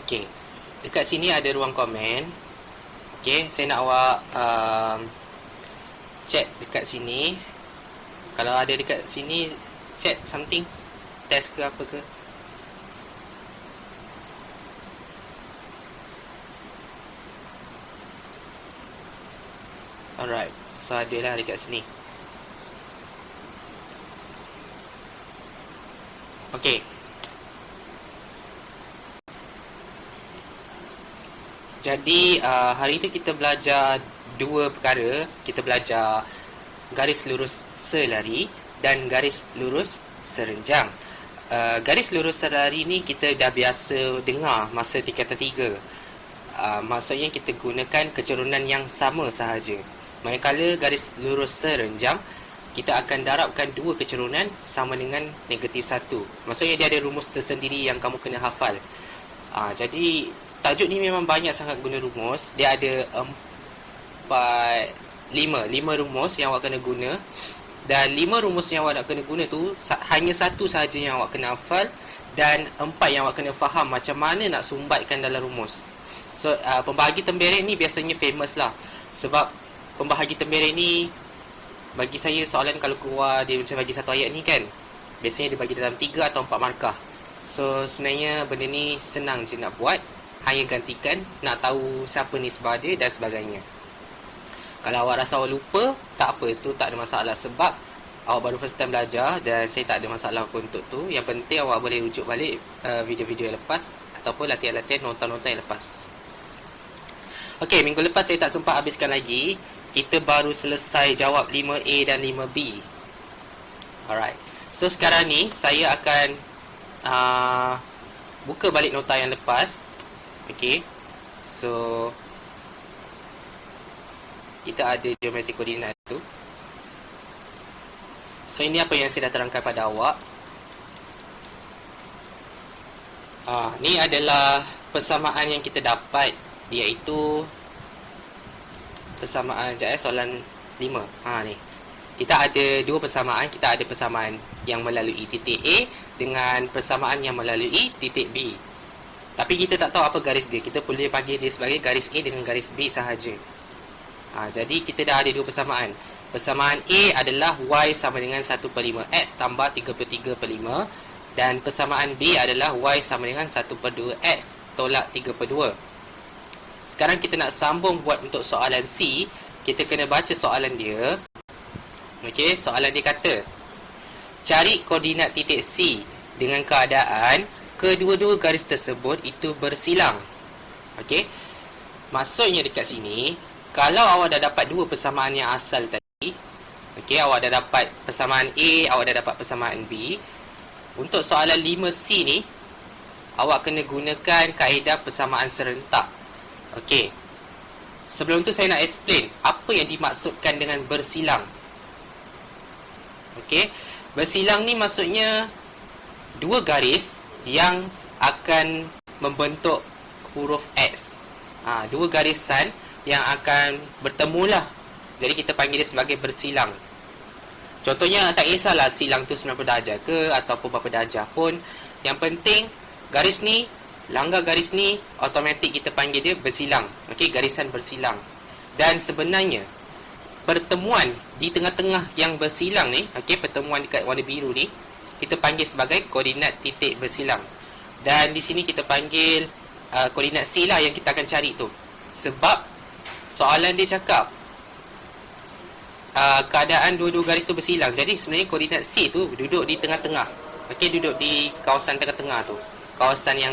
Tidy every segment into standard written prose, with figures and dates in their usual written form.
Okey, dekat sini ada ruang komen. Okey, saya nak awak check dekat sini. Kalau ada dekat sini, check something, test ke apa ke. Alright, so adalah dekat sini. Okey. Jadi hari itu kita belajar dua perkara. Kita belajar garis lurus selari dan garis lurus serenjang. Garis lurus selari ni kita dah biasa dengar masa tingkatan 3. Maksudnya kita gunakan keturunan yang sama sahaja. Manakala garis lurus serenjang, kita akan darabkan dua keturunan sama dengan negatif 1. Maksudnya dia ada rumus tersendiri yang kamu kena hafal. Jadi tajuk ni memang banyak sangat guna rumus. Dia ada 5 rumus yang awak kena guna. Dan 5 rumus yang awak nak kena guna tu hanya satu sahaja yang awak kena hafal, dan 4 yang awak kena faham macam mana nak sumbatkan dalam rumus. So pembahagi tembering ni biasanya famous lah, sebab pembahagi tembering ni, bagi saya soalan kalau keluar dia macam bagi satu ayat ni kan, biasanya dia bagi dalam 3 atau 4 markah. So sebenarnya benda ni senang je nak buat, hanya gantikan nak tahu siapa nisbah dia dan sebagainya. Kalau awak rasa awak lupa, tak apa, tu tak ada masalah, sebab awak baru first time belajar dan saya tak ada masalah pun untuk tu. Yang penting awak boleh rujuk balik video-video yang lepas ataupun latihan-latihan nota-nota yang lepas. Okey, minggu lepas saya tak sempat habiskan lagi. Kita baru selesai jawab 5A dan 5B. Alright, so sekarang ni saya akan buka balik nota yang lepas. Okey, so kita ada geometri koordinat tu. So ini apa yang saya dah terangkan pada awak. Ni adalah persamaan yang kita dapat, iaitu persamaan soalan 5. Ni kita ada dua persamaan. Kita ada persamaan yang melalui titik A dengan persamaan yang melalui titik B. Tapi kita tak tahu apa garis dia. Kita boleh panggil dia sebagai garis A dengan garis B sahaja. Jadi kita dah ada dua persamaan. Persamaan A adalah Y sama dengan 1/5X tambah 33/5. Dan persamaan B adalah Y sama dengan 1/2X tolak 3/2. Sekarang kita nak sambung buat untuk soalan C. Kita kena baca soalan dia. Okey, soalan dia kata, cari koordinat titik C dengan keadaan kedua-dua garis tersebut itu bersilang. Okey, maksudnya dekat sini, kalau awak dah dapat dua persamaan yang asal tadi, okey, awak dah dapat persamaan A, awak dah dapat persamaan B. Untuk soalan 5C ni, awak kena gunakan kaedah persamaan serentak. Okey, sebelum tu saya nak explain apa yang dimaksudkan dengan bersilang. Okey, bersilang ni maksudnya dua garis yang akan membentuk huruf X. Dua garisan yang akan bertemu lah. Jadi kita panggil dia sebagai bersilang. Contohnya tak kisahlah silang tu 90 darjah ke ataupun berapa darjah pun. Yang penting garis ni langgar garis ni, automatik kita panggil dia bersilang. Okey, garisan bersilang. Dan sebenarnya pertemuan di tengah-tengah yang bersilang ni, okey, pertemuan dekat warna biru ni, kita panggil sebagai koordinat titik bersilang. Dan di sini kita panggil koordinat C lah yang kita akan cari tu. Sebab soalan dia cakap keadaan dua-dua garis tu bersilang. Jadi sebenarnya koordinat C tu duduk di tengah-tengah. Okey, duduk di kawasan tengah-tengah tu, kawasan yang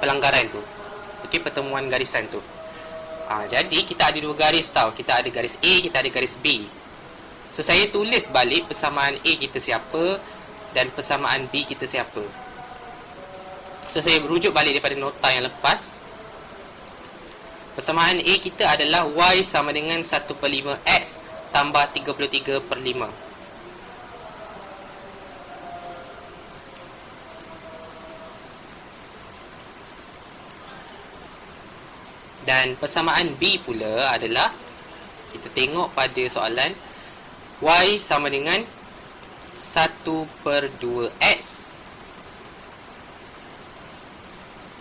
pelanggaran tu. Okey, pertemuan garisan tu. Jadi kita ada dua garis tau. Kita ada garis A, kita ada garis B. So saya tulis balik persamaan A kita siapa dan persamaan B kita siapa. So saya merujuk balik daripada nota yang lepas. Persamaan A kita adalah Y sama dengan 1/5X tambah 33/5. Dan persamaan B pula adalah, kita tengok pada soalan, Y sama dengan 1/2X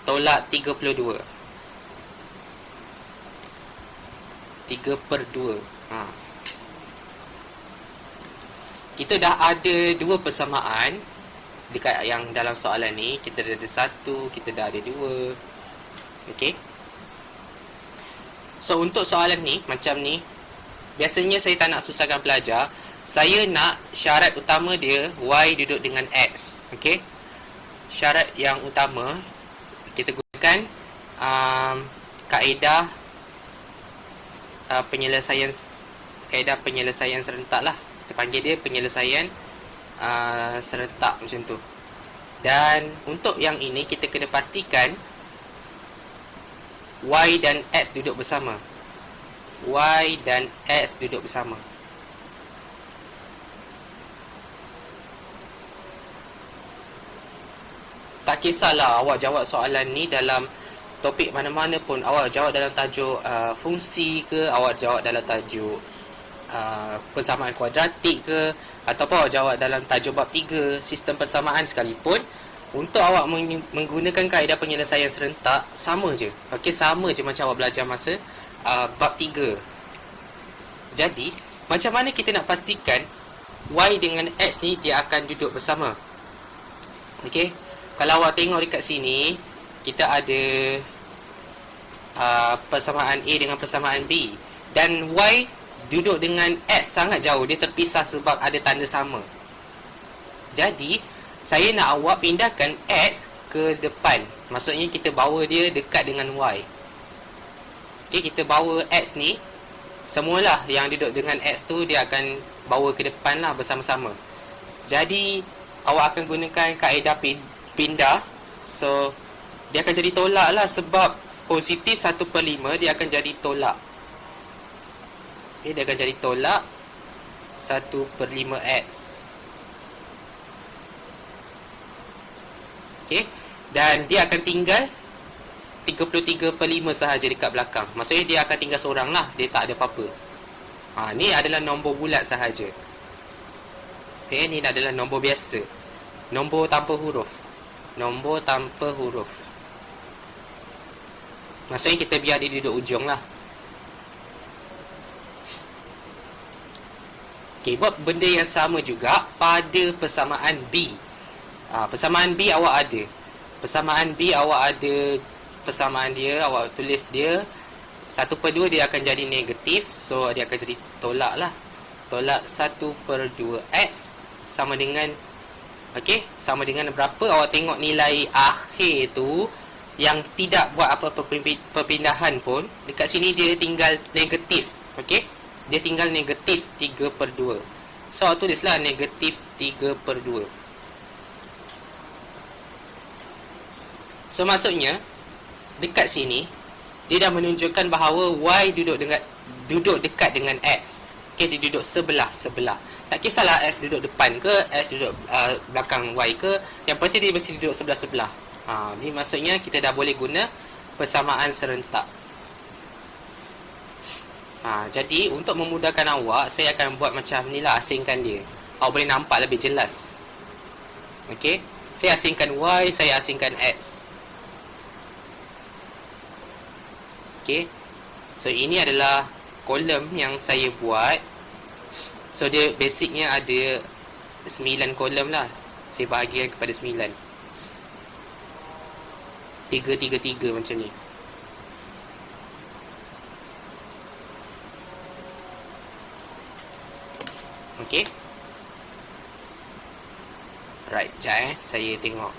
tolak 32. 3/2. Kita dah ada dua persamaan dekat yang dalam soalan ni. Kita dah ada satu, kita dah ada dua. Okey. So untuk soalan ni macam ni, biasanya saya tak nak susahkan pelajar. Saya nak syarat utama dia y duduk dengan x. Okey. Syarat yang utama kita gunakan kaedah penyelesaian serentak lah. Kita panggil dia penyelesaian serentak macam tu. Dan untuk yang ini kita kena pastikan y dan x duduk bersama. Y dan x duduk bersama. Tak kisahlah awak jawab soalan ni dalam topik mana-mana pun. Awak jawab dalam tajuk fungsi ke, awak jawab dalam tajuk persamaan kuadratik ke, ataupun awak jawab dalam tajuk bab 3 sistem persamaan sekalipun, untuk awak menggunakan kaedah penyelesaian serentak sama je. Okey, sama je macam awak belajar masa bab 3. Jadi macam mana kita nak pastikan y dengan x ni dia akan duduk bersama? Okey, kalau awak tengok dekat sini, kita ada persamaan A dengan persamaan B, dan y duduk dengan x sangat jauh, dia terpisah sebab ada tanda sama. Jadi saya nak awak pindahkan x ke depan. Maksudnya kita bawa dia dekat dengan y. Okey, kita bawa x ni, semualah yang duduk dengan x tu dia akan bawa ke depan lah bersama-sama. Jadi awak akan gunakan kaedah pindah. So dia akan jadi tolak lah, sebab positif 1/5 dia akan jadi tolak. Okay, dia akan jadi tolak 1/5x. Okay, dan dia akan tinggal 33/5 sahaja dekat belakang. Maksudnya dia akan tinggal seorang lah, dia tak ada apa-apa. Ni adalah nombor bulat sahaja. Okay, ni adalah nombor biasa, nombor tanpa huruf. Nombor tanpa huruf. Maksudnya kita biar dia duduk ujung lah. Okay, buat benda yang sama juga pada persamaan B. Persamaan B awak ada. Persamaan B awak ada persamaan dia, awak tulis dia 1/2 dia akan jadi negatif. So dia akan jadi tolak lah. Tolak 1/2x sama dengan, okey, sama dengan berapa? Awak tengok nilai akhir tu yang tidak buat apa-apa perpindahan pun, dekat sini dia tinggal negatif. Okey, dia tinggal negatif 3/2. So awak tulislah negatif 3/2. So maksudnya dekat sini dia dah menunjukkan bahawa y duduk dekat dengan x. Okey, dia duduk sebelah. Tak kisahlah x duduk depan ke, x duduk belakang y ke, yang penting dia mesti duduk sebelah-sebelah. Ni maksudnya kita dah boleh guna persamaan serentak. Jadi untuk memudahkan awak, saya akan buat macam ni lah, asingkan dia. Awak boleh nampak lebih jelas. Okey, saya asingkan y, saya asingkan x. Okey, so ini adalah kolom yang saya buat. So dia basicnya ada 9 kolom lah. Saya bahagikan kepada 9. 3 macam ni. Okey. Right, sekejap saya tengok.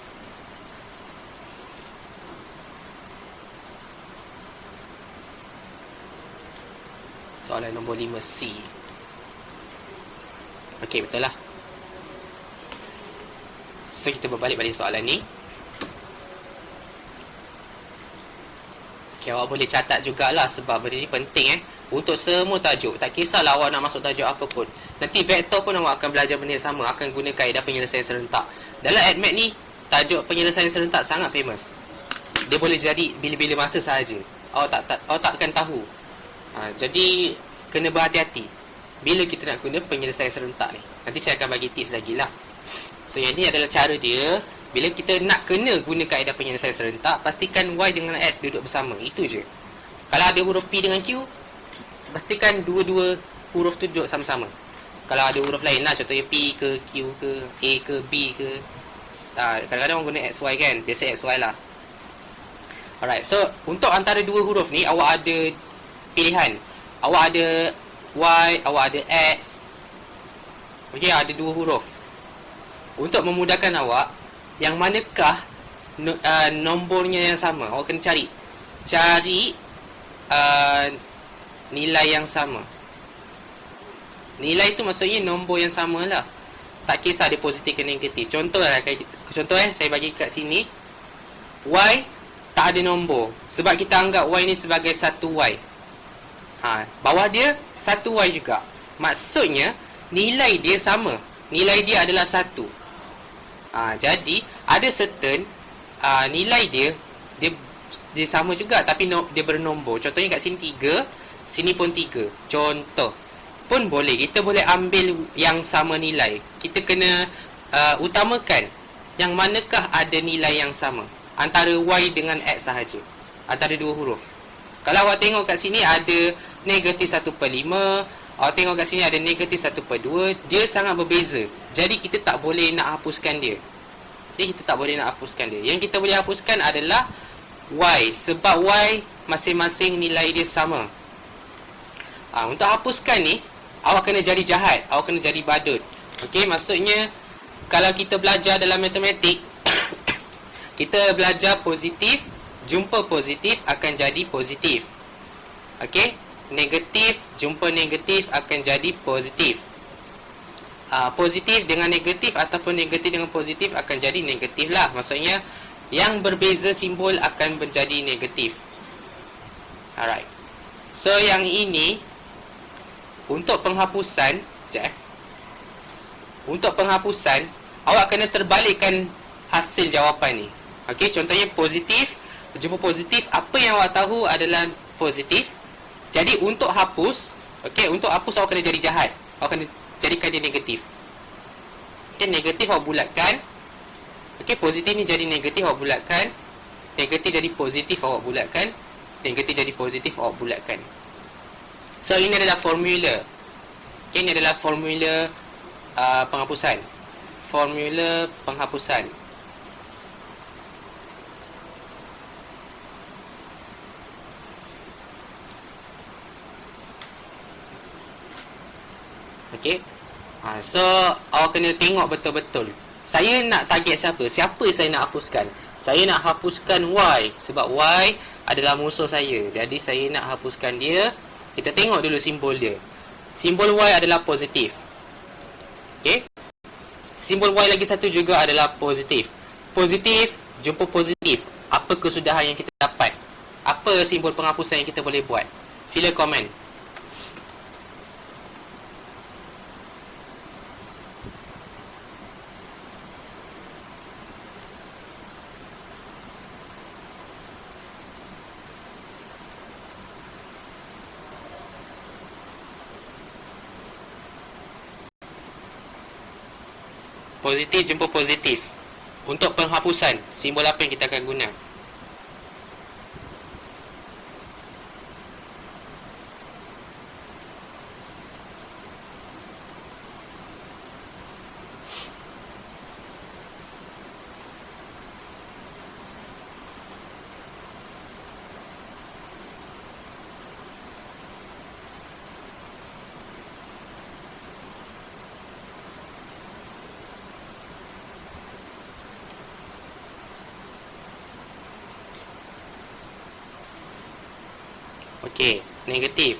Soalan nombor 5C. Okey, betul lah. So kita berbalik pada soalan ni. Okay, awak boleh catat jugalah, sebab benda ni penting untuk semua tajuk. Tak kisahlah awak nak masuk tajuk apa pun. Nanti vektor pun awak akan belajar benda yang sama, akan guna kaedah penyelesaian serentak. Dalam ADMAT ni, tajuk penyelesaian serentak sangat famous. Dia boleh jadi bila-bila masa sahaja. Awak takkan tahu. Jadi kena berhati-hati. bila kita nak guna penyelesaian serentak ni. Nanti saya akan bagi tips lagi lah. So yang ni adalah cara dia. Bila kita nak kena guna kaedah penyelesaian serentak, pastikan Y dengan X duduk bersama. Itu je. Kalau ada huruf P dengan Q, pastikan dua-dua huruf tu duduk sama-sama. Kalau ada huruf lain lah, contohnya P ke Q ke A ke B ke, kadang-kadang orang guna XY kan, biasa XY lah. Alright, so untuk antara dua huruf ni, awak ada pilihan. Awak ada Y, awak ada X. Okey, ada dua huruf. Untuk memudahkan awak, yang manakah nombornya yang sama? Awak kena cari nilai yang sama. Nilai tu maksudnya nombor yang sama lah. Tak kisah dia positif ke negatif. Contoh saya bagi kat sini, Y tak ada nombor, sebab kita anggap Y ni sebagai 1Y. Bawah dia 1Y juga. Maksudnya nilai dia sama. Nilai dia adalah 1. Jadi ada certain nilai dia sama juga, tapi dia bernombor. Contohnya kat sini 3, sini pun 3. Contoh pun boleh. Kita boleh ambil yang sama nilai. Kita kena utamakan yang manakah ada nilai yang sama antara Y dengan X sahaja, antara dua huruf. Kalau awak tengok kat sini ada negatif 1/5, awak tengok kat sini ada negatif 1/2, dia sangat berbeza. Jadi kita tak boleh nak hapuskan dia. Yang kita boleh hapuskan adalah Y, sebab Y masing-masing nilai dia sama. Untuk hapuskan ni, awak kena jadi jahat, awak kena jadi badut. Okey, maksudnya kalau kita belajar dalam matematik, kita belajar positif, jumpa positif akan jadi positif. Okey, negatif jumpa negatif akan jadi positif. Positif dengan negatif ataupun negatif dengan positif akan jadi negatif lah. Maksudnya yang berbeza simbol akan menjadi negatif. Alright. So yang ini untuk penghapusan, untuk penghapusan awak kena terbalikkan hasil jawapan ni. Okey, contohnya positif jumpa positif, apa yang awak tahu adalah positif. Jadi untuk hapus, untuk hapus awak kena jadi jahat. Awak kena jadikan dia negatif. Negatif awak bulatkan. Positif ni jadi negatif, awak bulatkan. Negatif jadi positif, awak bulatkan. Negatif jadi positif, awak bulatkan. So ini adalah formula. Ini adalah formula penghapusan. Formula penghapusan. So awak kena tengok betul-betul. Saya nak target siapa? Siapa saya nak hapuskan? Saya nak hapuskan Y, sebab Y adalah musuh saya. Jadi saya nak hapuskan dia. Kita tengok dulu simbol dia. Simbol Y adalah positif. Simbol Y lagi satu juga adalah positif. Positif jumpa positif. Apa kesudahan yang kita dapat? Apa simbol penghapusan yang kita boleh buat? Sila komen. Positif jumpa positif. Untuk penghapusan, simbol apa yang kita akan guna? Negatif.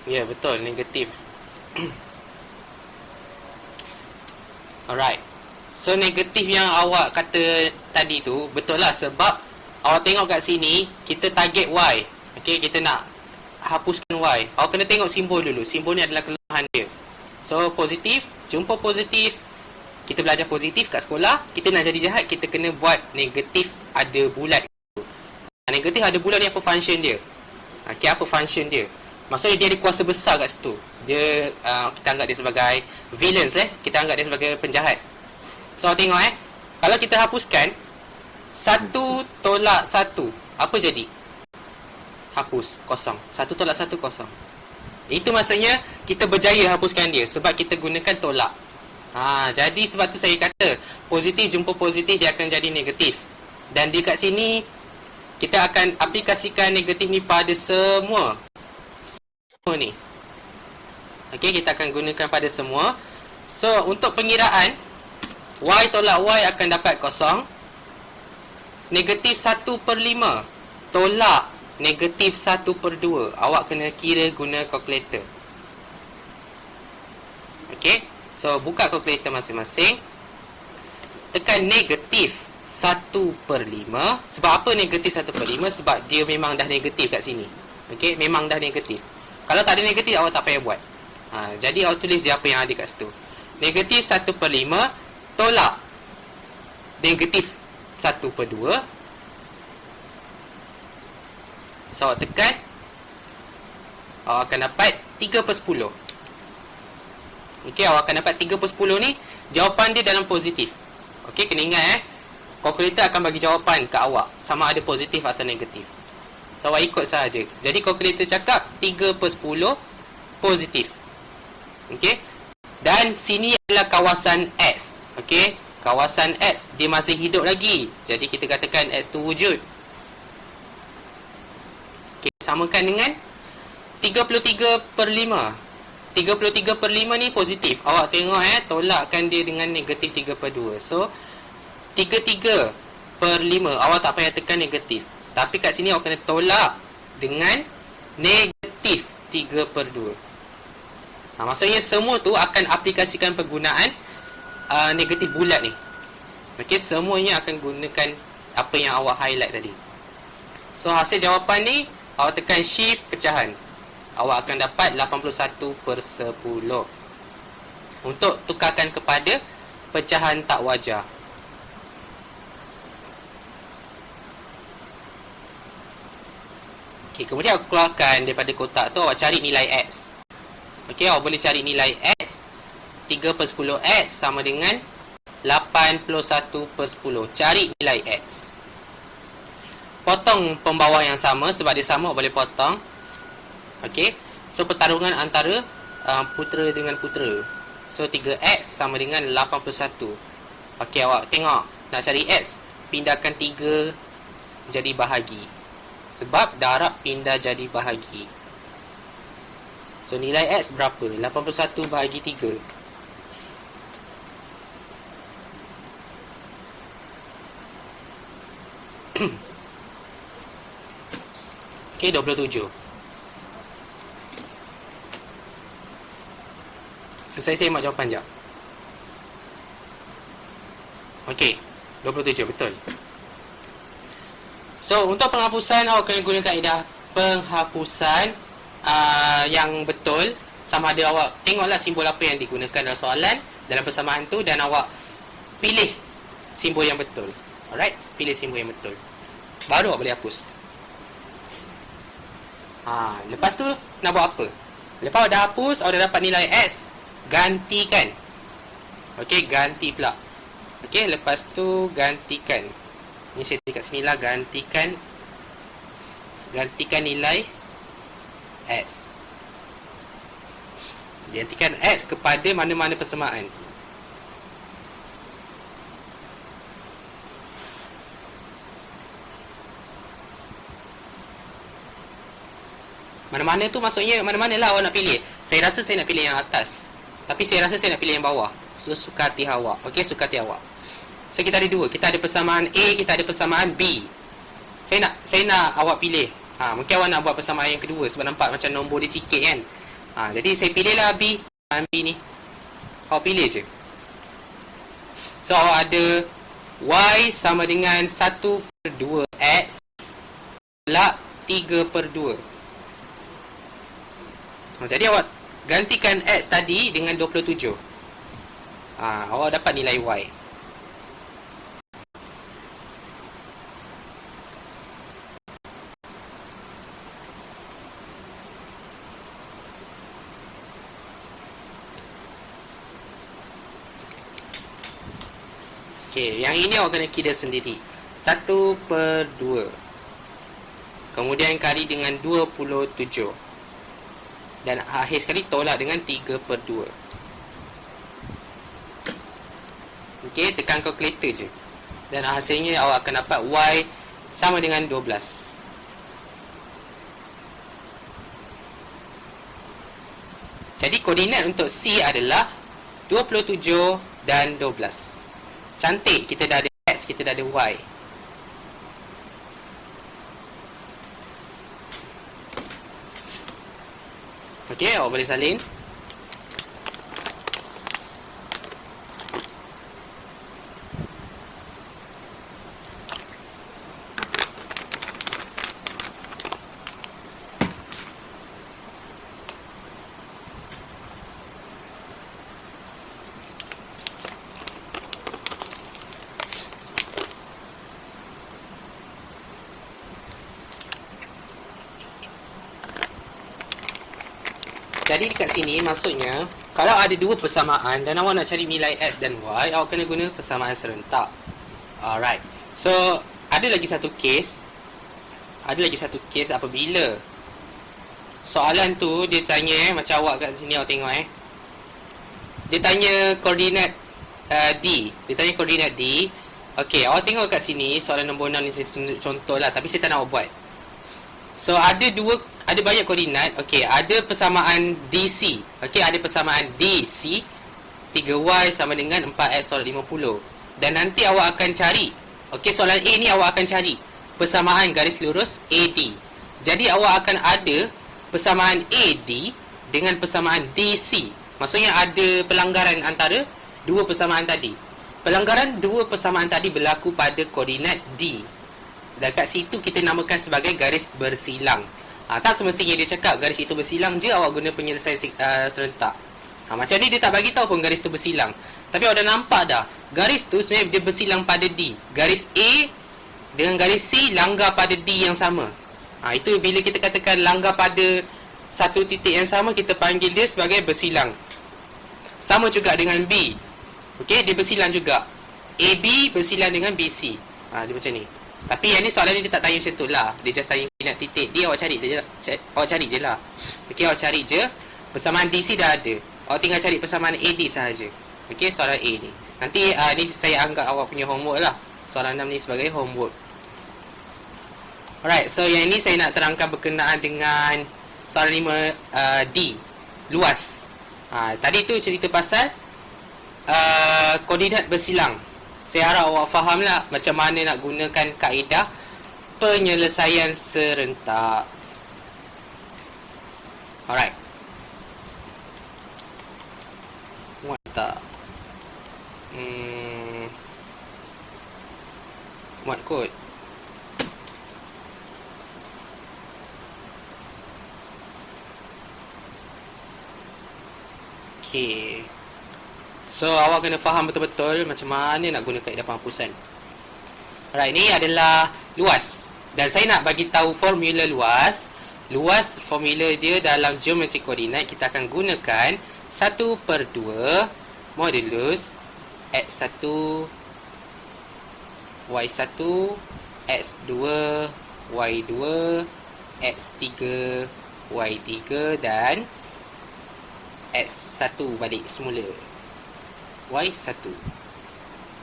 Ya, betul, negatif. Alright. So negatif yang awak kata tadi tu betul lah, sebab awak tengok kat sini kita target Y. Kita nak hapuskan Y. Awak kena tengok simbol dulu. Simbol ni adalah kelemahan dia. So positif jumpa positif. Kita belajar positif kat sekolah. Kita nak jadi jahat, kita kena buat negatif ada bulat. Negatif ada bulat ni apa function dia? Apa function dia? Maksudnya dia ada kuasa besar kat situ. Dia kita anggap dia sebagai villains, kita anggap dia sebagai penjahat. So tengok kalau kita hapuskan 1 tolak 1, apa jadi? Hapus, kosong. 1 tolak 1, kosong. Itu maksudnya kita berjaya hapuskan dia sebab kita gunakan tolak. Jadi sebab tu saya kata positif jumpa positif, dia akan jadi negatif. Dan di kat sini kita akan aplikasikan negatif ni pada semua ni. Okey, kita akan gunakan pada semua. So untuk pengiraan y tolak y akan dapat kosong. Negatif 1/5 tolak negatif 1/2. Awak kena kira guna kalkulator. Okey, so buka kalkulator masing-masing. Tekan negatif 1/5. Sebab apa negatif 1/5? Sebab dia memang dah negatif kat sini. Okey, memang dah negatif. Kalau tak ada negatif, awak tak payah buat. Jadi awak tulis je apa yang ada kat situ. Negatif 1/5 tolak negatif 1/2. So awak tekan, awak akan dapat 3/10. Okey, awak akan dapat 3/10 ni. Jawapan dia dalam positif. Okey, kena ingat kalkulator akan bagi jawapan ke awak sama ada positif atau negatif. So awak ikut sahaja. Jadi kalkulator cakap 3/10 positif. Okey. Dan sini adalah kawasan X. Okey, kawasan X dia masih hidup lagi. Jadi kita katakan X tu wujud. Okey, samakan dengan 33/5. 33/5 ni positif. Awak tengok tolakkan dia dengan negatif 3/2. So 33/5, awak tak payah tekan negatif. Tapi kat sini awak kena tolak dengan negatif 3/2. Maksudnya semua tu akan aplikasikan penggunaan negatif bulat ni. Okey, semuanya akan gunakan apa yang awak highlight tadi. So hasil jawapan ni, awak tekan shift pecahan, awak akan dapat 81/10. Untuk tukarkan kepada pecahan tak wajar. Okey, kemudian awak keluarkan daripada kotak tu, awak cari nilai X. Okey, awak boleh cari nilai X. 3/10X sama dengan 81/10. Cari nilai X. Potong pembawah yang sama, sebab dia sama, awak boleh potong. Okey, so pertarungan antara putera dengan putera. So 3X sama dengan 81. Okey, awak tengok, nak cari X, pindahkan 3 jadi bahagi. Sebab darab pindah jadi bahagi. So nilai X berapa? 81 bahagi 3. Okey, 27. Saya semak jawapan jap. Okey, 27 betul. So untuk penghapusan, awak kena guna kaedah penghapusan yang betul. Sama ada awak tengoklah simbol apa yang digunakan dalam soalan, dalam persamaan tu, dan awak pilih simbol yang betul. Alright, pilih simbol yang betul, baru awak boleh hapus. Lepas tu nak buat apa? Lepas awak dah hapus, awak dah dapat nilai X, gantikan. Okey, ganti pula. Okey, lepas tu gantikan. Ni saya kat sini lah, gantikan nilai X. Gantikan X kepada mana-mana persamaan. Mana-mana tu maksudnya mana-mana lah awak nak pilih. Saya rasa saya nak pilih yang atas, tapi saya rasa saya nak pilih yang bawah. So suka hati awak. Okey, suka hati awak. So kita ada dua, kita ada persamaan A, kita ada persamaan B. Saya nak awak pilih. Mungkin awak nak buat persamaan yang kedua sebab nampak macam nombor dia sikit kan. Jadi saya pilihlah B. B ni awak pilih je. So awak ada Y sama dengan 1/2X tolak 3/2. Jadi awak gantikan X tadi dengan 27. Awak dapat nilai Y. Okey, yang ini awak kena kira sendiri. 1/2. Kemudian kali dengan 27. Dan akhir sekali tolak dengan 3/2. Okey, tekan kalkulator je. Dan hasilnya awak akan dapat Y sama dengan 12. Jadi koordinat untuk C adalah 27 dan 12. Cantik, kita dah ada X, kita dah ada Y. Okey, awak boleh salin. Jadi dekat sini maksudnya kalau ada dua persamaan dan awak nak cari nilai X dan Y, awak kena guna persamaan serentak. Alright. So, ada lagi satu kes. Ada lagi satu kes apabila soalan tu dia tanya macam awak kat sini awak tengok Dia tanya koordinat D. Dia tanya koordinat D. Okey, awak tengok kat sini soalan nombor 6 ni saya tunjuk contoh lah, tapi saya tak nak awak buat. So ada banyak koordinat. Okey, ada persamaan DC. Okey, ada persamaan DC 3Y sama dengan 4X tolak 50. Dan nanti awak akan cari. Okey, soalan A ni awak akan cari persamaan garis lurus AD. Jadi awak akan ada persamaan AD dengan persamaan DC. Maksudnya ada pelanggaran antara dua persamaan tadi. Pelanggaran dua persamaan tadi berlaku pada koordinat D. Dan kat situ kita namakan sebagai garis bersilang. Tak semestinya dia cakap garis itu bersilang je awak guna penyelesaian serentak. Macam ni dia tak bagi tahu pun garis tu bersilang. Tapi awak dah nampak dah, garis tu sebenarnya dia bersilang pada D. Garis A dengan garis C langgar pada D yang sama. Itu bila kita katakan langgar pada satu titik yang sama, kita panggil dia sebagai bersilang. Sama juga dengan B. Okey, dia bersilang juga. AB bersilang dengan BC. Dia macam ni. Tapi yang ni soalan ni dia tak tanya macam tu lah. Dia just tanya koordinat titik. Dia awak cari je lah. Awak cari je lah. Okey, awak cari je. Persamaan DC dah ada. Awak tinggal cari persamaan AD sahaja. Okey, soalan A ni. Nanti ni saya anggap awak punya homework lah. Soalan 6 ni sebagai homework. Alright, so yang ni saya nak terangkan berkenaan dengan soalan 5 D. Luas. Tadi tu cerita pasal koordinat bersilang. Saya harap awak faham lah macam mana nak gunakan kaedah penyelesaian serentak. Alright. Muat tak? Muat kot. Okay. So, awak kena faham betul-betul macam mana nak guna kaedah penghapusan. Alright, ni adalah luas. Dan saya nak bagi tahu formula luas. Luas formula dia dalam geometri koordinat kita akan gunakan 1/2 modulus X1 Y1 X2 Y2 X3 Y3 dan X1 balik semula Y1.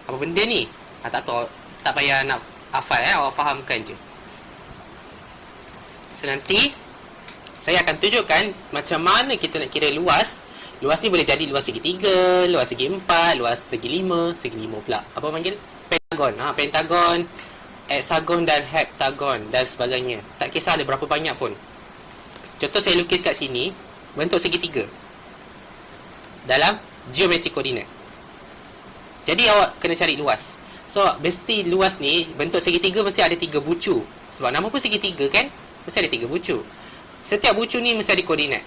Apa benda ni? Tak tahu, tak payah nak hafal awak fahamkan je. So nanti saya akan tunjukkan macam mana kita nak kira luas. Luas ni boleh jadi luas segi 3, luas segi 4, luas segi 5, segi 5 pula. Apa panggil? Pentagon. Pentagon, hexagon dan heptagon dan sebagainya. Tak kisah ada berapa banyak pun. Contoh saya lukis kat sini bentuk segitiga dalam geometri koordinat. Jadi awak kena cari luas. So, mesti luas ni, bentuk segitiga mesti ada 3 bucu. Sebab nama pun segitiga kan? Mesti ada 3 bucu. Setiap bucu ni mesti ada koordinat.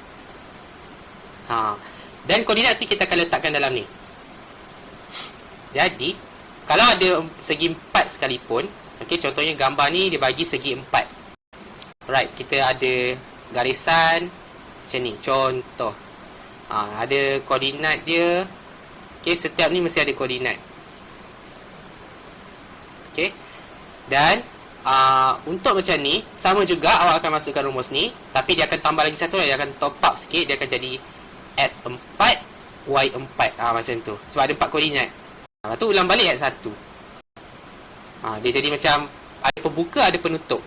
Dan koordinat tu kita akan letakkan dalam ni. Jadi, kalau ada segi 4 sekalipun, okay, contohnya gambar ni dia bagi segi 4. Alright, kita ada garisan macam ni, contoh. Ada koordinat dia. Okay, setiap ni mesti ada koordinat. Okey. Dan untuk macam ni, sama juga awak akan masukkan rumus ni, tapi dia akan tambah lagi satu, dia akan top up sikit, dia akan jadi X4 Y4. Macam tu. Sebab ada 4 koordinat. Lepas tu ulang balik X1. Dia jadi macam ada pembuka, ada penutup.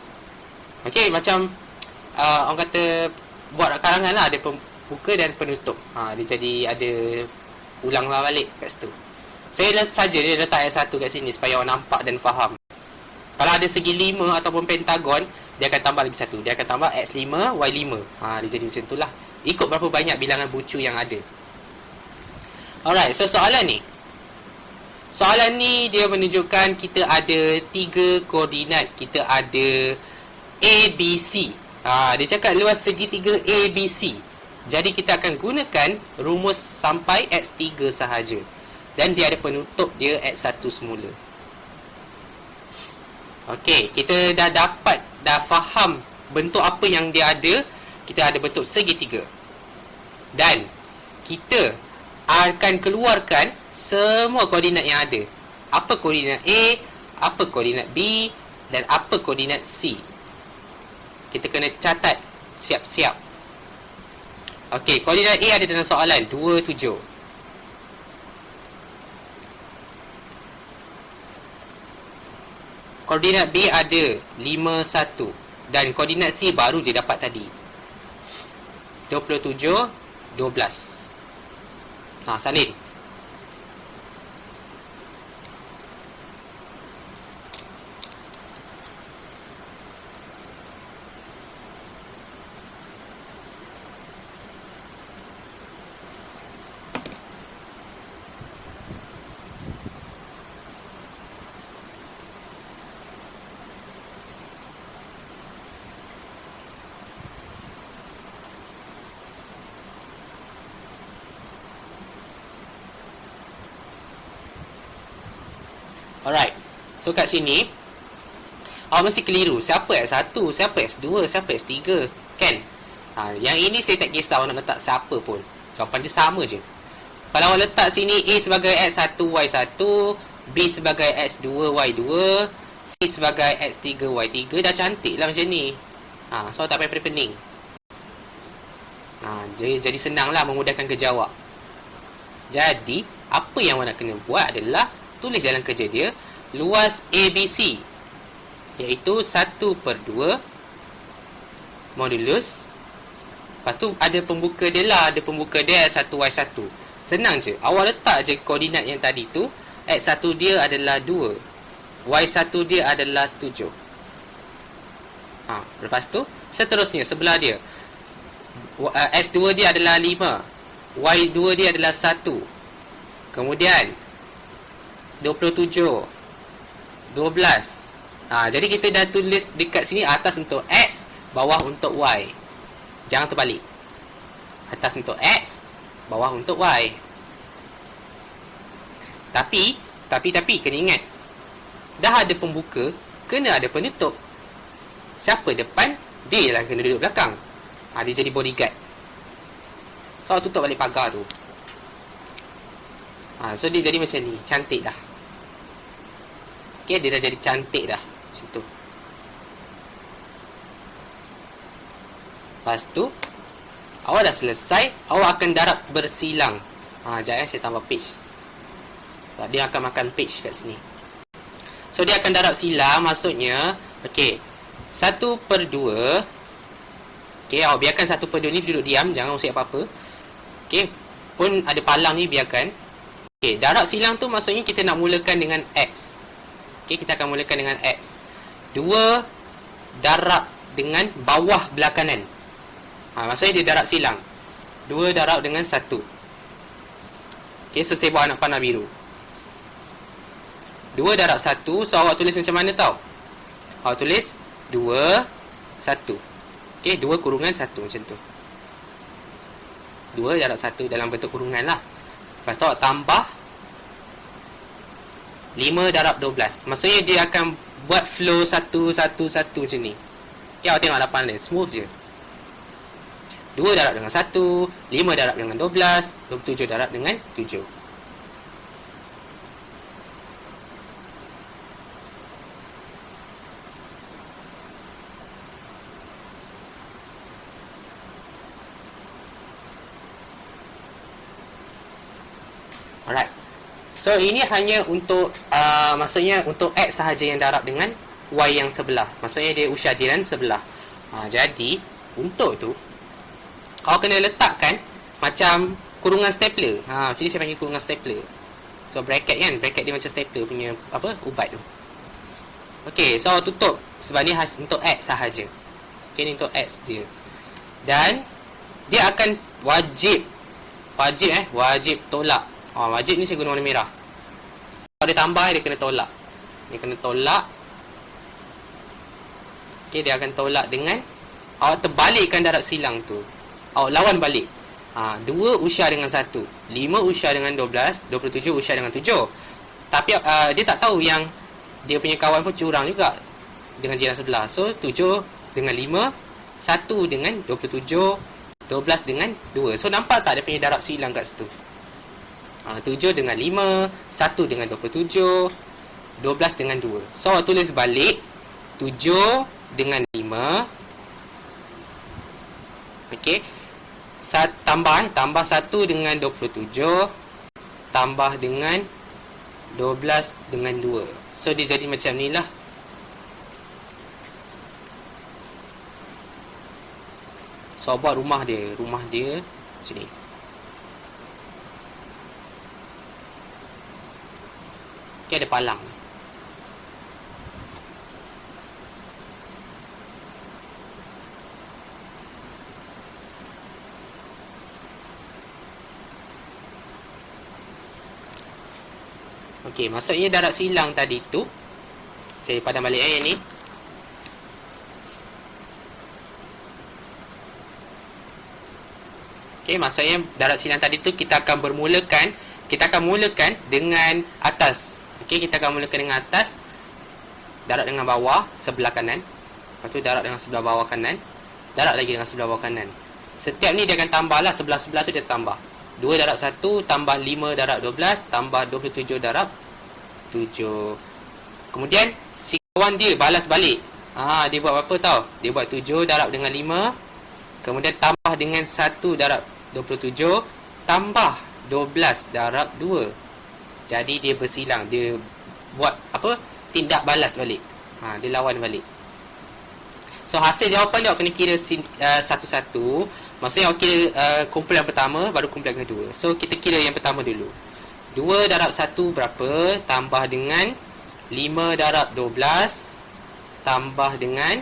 Okey, macam orang kata buat karangan lah, ada pembuka dan penutup. Dia jadi ada ulang balik kat situ. Saya saja dia letak X1 kat sini supaya awak nampak dan faham. Kalau ada segi 5 ataupun pentagon, dia akan tambah lagi satu. Dia akan tambah X5 Y5. Dia jadi macam tu lah. Ikut berapa banyak bilangan bucu yang ada. Alright, so soalan ni. Soalan ni dia menunjukkan kita ada 3 koordinat. Kita ada A, B, C. Dia cakap luas segitiga A, B, C. Jadi kita akan gunakan rumus sampai X3 sahaja. Dan dia ada penutup dia X1 semula. Okey, kita dah faham bentuk apa yang dia ada. Kita ada bentuk segitiga. Dan kita akan keluarkan semua koordinat yang ada. Apa koordinat A, apa koordinat B dan apa koordinat C. Kita kena catat siap-siap. Okey, koordinat A ada dalam soalan 27. Koordinat B ada 51. Dan koordinat C baru je dapat tadi, 27, 12. Salin. Alright. So kat sini awak mesti keliru. Siapa X1, siapa X2, siapa X3, kan? Yang ini saya tak kisah awak nak letak siapa pun. Jawapan dia sama je. Kalau awak letak sini A sebagai X1, Y1, B sebagai X2, Y2, C sebagai X3, Y3, dah cantik lah macam ni. So tak payah pening. Jadi senang lah memudahkan kerja awak. Jadi apa yang awak nak kena buat adalah tulis dalam kerja dia luas ABC, iaitu 1/2 modulus. Lepas tu ada pembuka dia lah. Ada pembuka dia X1, Y1. Senang je. Awak letak je koordinat yang tadi tu. X1 dia adalah 2, Y1 dia adalah 7. Lepas tu seterusnya sebelah dia, X2 dia adalah 5, Y2 dia adalah 1. Kemudian 27, 12. Jadi kita dah tulis dekat sini atas untuk X, bawah untuk Y. Jangan terbalik. Atas untuk X, bawah untuk Y. Tapi kena ingat, dah ada pembuka, kena ada penutup. Siapa depan, dia lah kena duduk belakang. Dia jadi bodyguard. So tutup balik pagar tu. So dia jadi macam ni. Cantik dah. Okay, dia dah jadi cantik dah. Macam tu. Lepas tu awak dah selesai. Awak akan darab bersilang. Sekejap saya tambah page. Sebab dia akan makan page kat sini. So dia akan darab silang. Maksudnya, okay, 1/2. Okay, awak biarkan 1/2 ni duduk diam. Jangan usik apa-apa. Okay, pun ada palang ni biarkan. Okay, darab silang tu maksudnya kita nak mulakan dengan X. Okay, kita akan mulakan dengan X. 2 darab dengan bawah belah kanan. Maksudnya dia darab silang. 2 darab dengan 1. Okay, so saya buat anak panah biru. 2 darab 1. So awak tulis macam mana tau? Awak tulis 2, 1. Okay, 2 kurungan 1 macam tu. 2 darab 1 dalam bentuk kurungan lah. Lepas tu awak tambah 5 darab 12. Maksudnya dia akan buat flow 1, 1, 1 macam ni. Okay, awak tengok hadapan dia. Smooth je. 2 darab dengan 1, 5 darab dengan 12, 27 darab dengan 7. Alright. So ini hanya untuk maksudnya untuk X sahaja yang darab dengan Y yang sebelah. Maksudnya dia usia jiran sebelah. Jadi untuk tu awak kena letakkan macam kurungan stapler. Macam ni saya panggil kurungan stapler. So bracket kan, bracket dia macam stapler punya ubat tu. Okey, so awak tutup sebab ni untuk X sahaja. Okey, ni untuk X dia. Dan dia akan wajib tolak. Wajib ni saya guna warna merah. Kalau dia tambah, dia kena tolak. Dia kena tolak. Okey, dia akan tolak dengan awak terbalikkan darab silang tu. Awak lawan balik. 2 usia dengan 1. 5 usia dengan 12. 27 usia dengan 7. Tapi dia tak tahu yang dia punya kawan pun curang juga dengan jiran sebelah. So 7 dengan 5, 1 dengan 27, 12 dengan 2. So nampak tak dia punya darab silang kat situ? 7 dengan 5, 1 dengan 27, 12 dengan 2. So awak tulis balik 7 dengan 5. Okey. Tambah 1 dengan 27 tambah dengan 12 dengan 2. So dia jadi macam ni lah. So buat rumah dia sini. Okay, ada palang. Okey, maksudnya darab silang tadi tu saya padam balik yang ni. Okey, maksudnya darab silang tadi tu kita akan mulakan dengan atas. Okey, kita akan mulakan dengan atas, darab dengan bawah sebelah kanan. Lepas tu darab dengan sebelah bawah kanan, darab lagi dengan sebelah bawah kanan. Setiap ni dia akan tambahlah, sebelah-sebelah tu dia tambah. 2 darab 1 tambah 5 darab 12 tambah 27 darab 7. Kemudian si kawan dia balas balik. Dia buat apa tau? Dia buat 7 darab dengan 5, kemudian tambah dengan 1 darab 27 tambah 12 darab 2. Jadi dia bersilang, dia buat tindak balas balik. Dia lawan balik. So hasil jawapan dia awak kena kira satu-satu. Maksudnya awak kira kumpulan pertama baru kumpulan kedua. So kita kira yang pertama dulu. 2 darab 1 berapa? Tambah dengan 5 darab 12 tambah dengan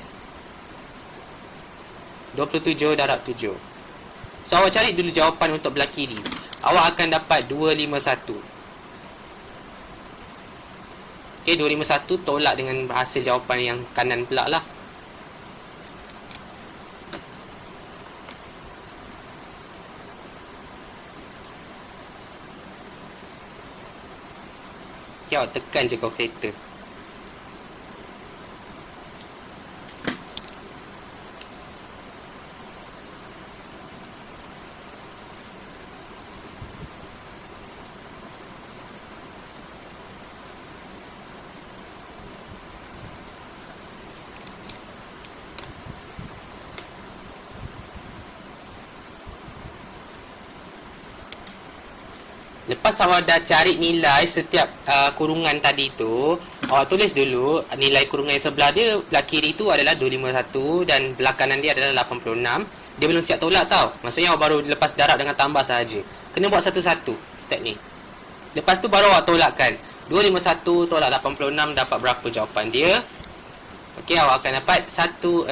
27 darab 7. So awak cari dulu jawapan untuk belah kiri. Awak akan dapat 251. Okay, 251 tolak dengan hasil jawapan yang kanan pula lah. Okay, awak tekan je calculator. Lepas awak dah cari nilai setiap kurungan tadi tu, awak tulis dulu nilai kurungan yang sebelah dia, belah kiri tu adalah 251 dan belah kanan dia adalah 86. Dia belum siap tolak tau. Maksudnya awak baru lepas darab dengan tambah sahaja. Kena buat satu-satu step ni. Lepas tu baru awak tolakkan. 251 tolak 86 dapat berapa jawapan dia? Okey, awak akan dapat 165.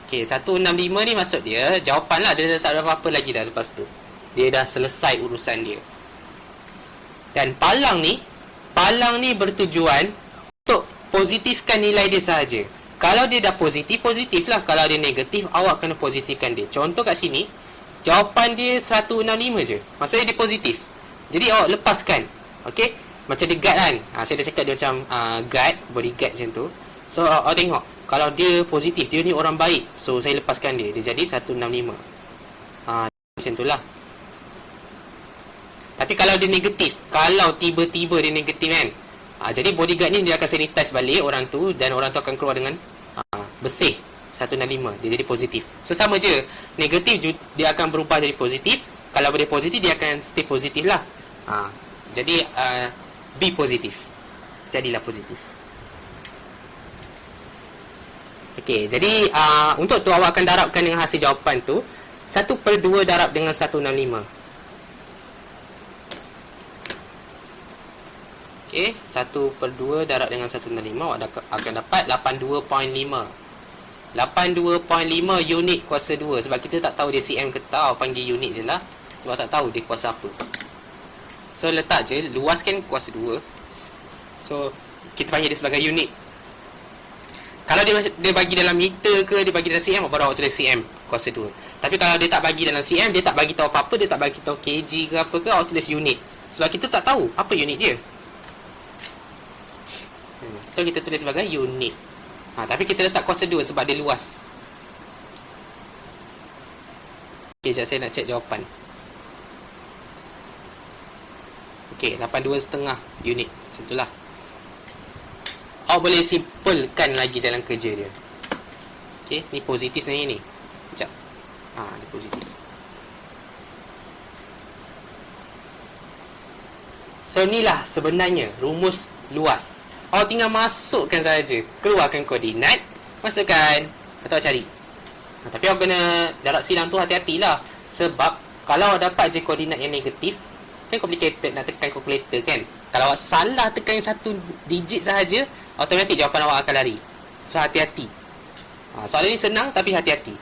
Okey, 165 ni maksud dia jawapan lah. Dia tak ada apa-apa lagi dah lepas tu. Dia dah selesai urusan dia. Dan palang ni bertujuan untuk positifkan nilai dia sahaja. Kalau dia dah positif lah. Kalau dia negatif, awak kena positifkan dia. Contoh kat sini, jawapan dia 165 je. Maksudnya dia positif. Jadi awak lepaskan. Okey, macam dia guard kan. Saya dah cakap dia macam guard, bodyguard macam tu. So awak tengok, kalau dia positif, dia ni orang baik, so saya lepaskan dia. Dia jadi 165. Macam tu lah. Tapi kalau dia negatif, kalau tiba-tiba dia negatif kan, jadi bodyguard ni dia akan sanitize balik orang tu, dan orang tu akan keluar dengan bersih 165. Dia jadi positif. So sama je, negatif dia akan berubah jadi positif, Kalau dia positif, dia akan stay positif lah. Jadi B positif. Jadilah positif. Okey, jadi untuk tu awak akan darabkan dengan hasil jawapan tu 1/2 darab dengan 165. Okey, 1/2 darab dengan 165, awak akan dapat 82.5. 82.5 unit kuasa 2. Sebab kita tak tahu dia cm ke tak, awak panggil unit je lah. Sebab tak tahu dia kuasa apa. So letak je, luaskan kuasa 2. So kita panggil dia sebagai unit. Kalau dia bagi dalam meter ke, dia bagi dalam cm, baru awak tulis cm kuasa 2. Tapi kalau dia tak bagi dalam cm, dia tak bagi tahu apa-apa, dia tak bagi tahu kg ke apa ke, awak tulis unit. Sebab kita tak tahu apa unit dia. So kita tulis sebagai unit. Tapi kita letak kuasa 2 sebab dia luas. Okey, sekejap saya nak cek jawapan. Okey, 82.5 unit. Macam itulah. Awak boleh simpulkan lagi dalam kerja dia. Okey, ni positif sebenarnya ni. Sekejap. Ni positif. So inilah sebenarnya rumus luas. Awak tinggal masukkan saja, keluarkan koordinat, masukkan, atau cari. Tapi awak kena darab silang tu hati-hatilah. Sebab kalau awak dapat je koordinat yang negatif, kan complicated nak tekan kalkulator kan. Kalau awak salah tekan satu digit sahaja, automatik jawapan awak akan lari. So hati-hati. Soalan ni senang tapi hati-hati.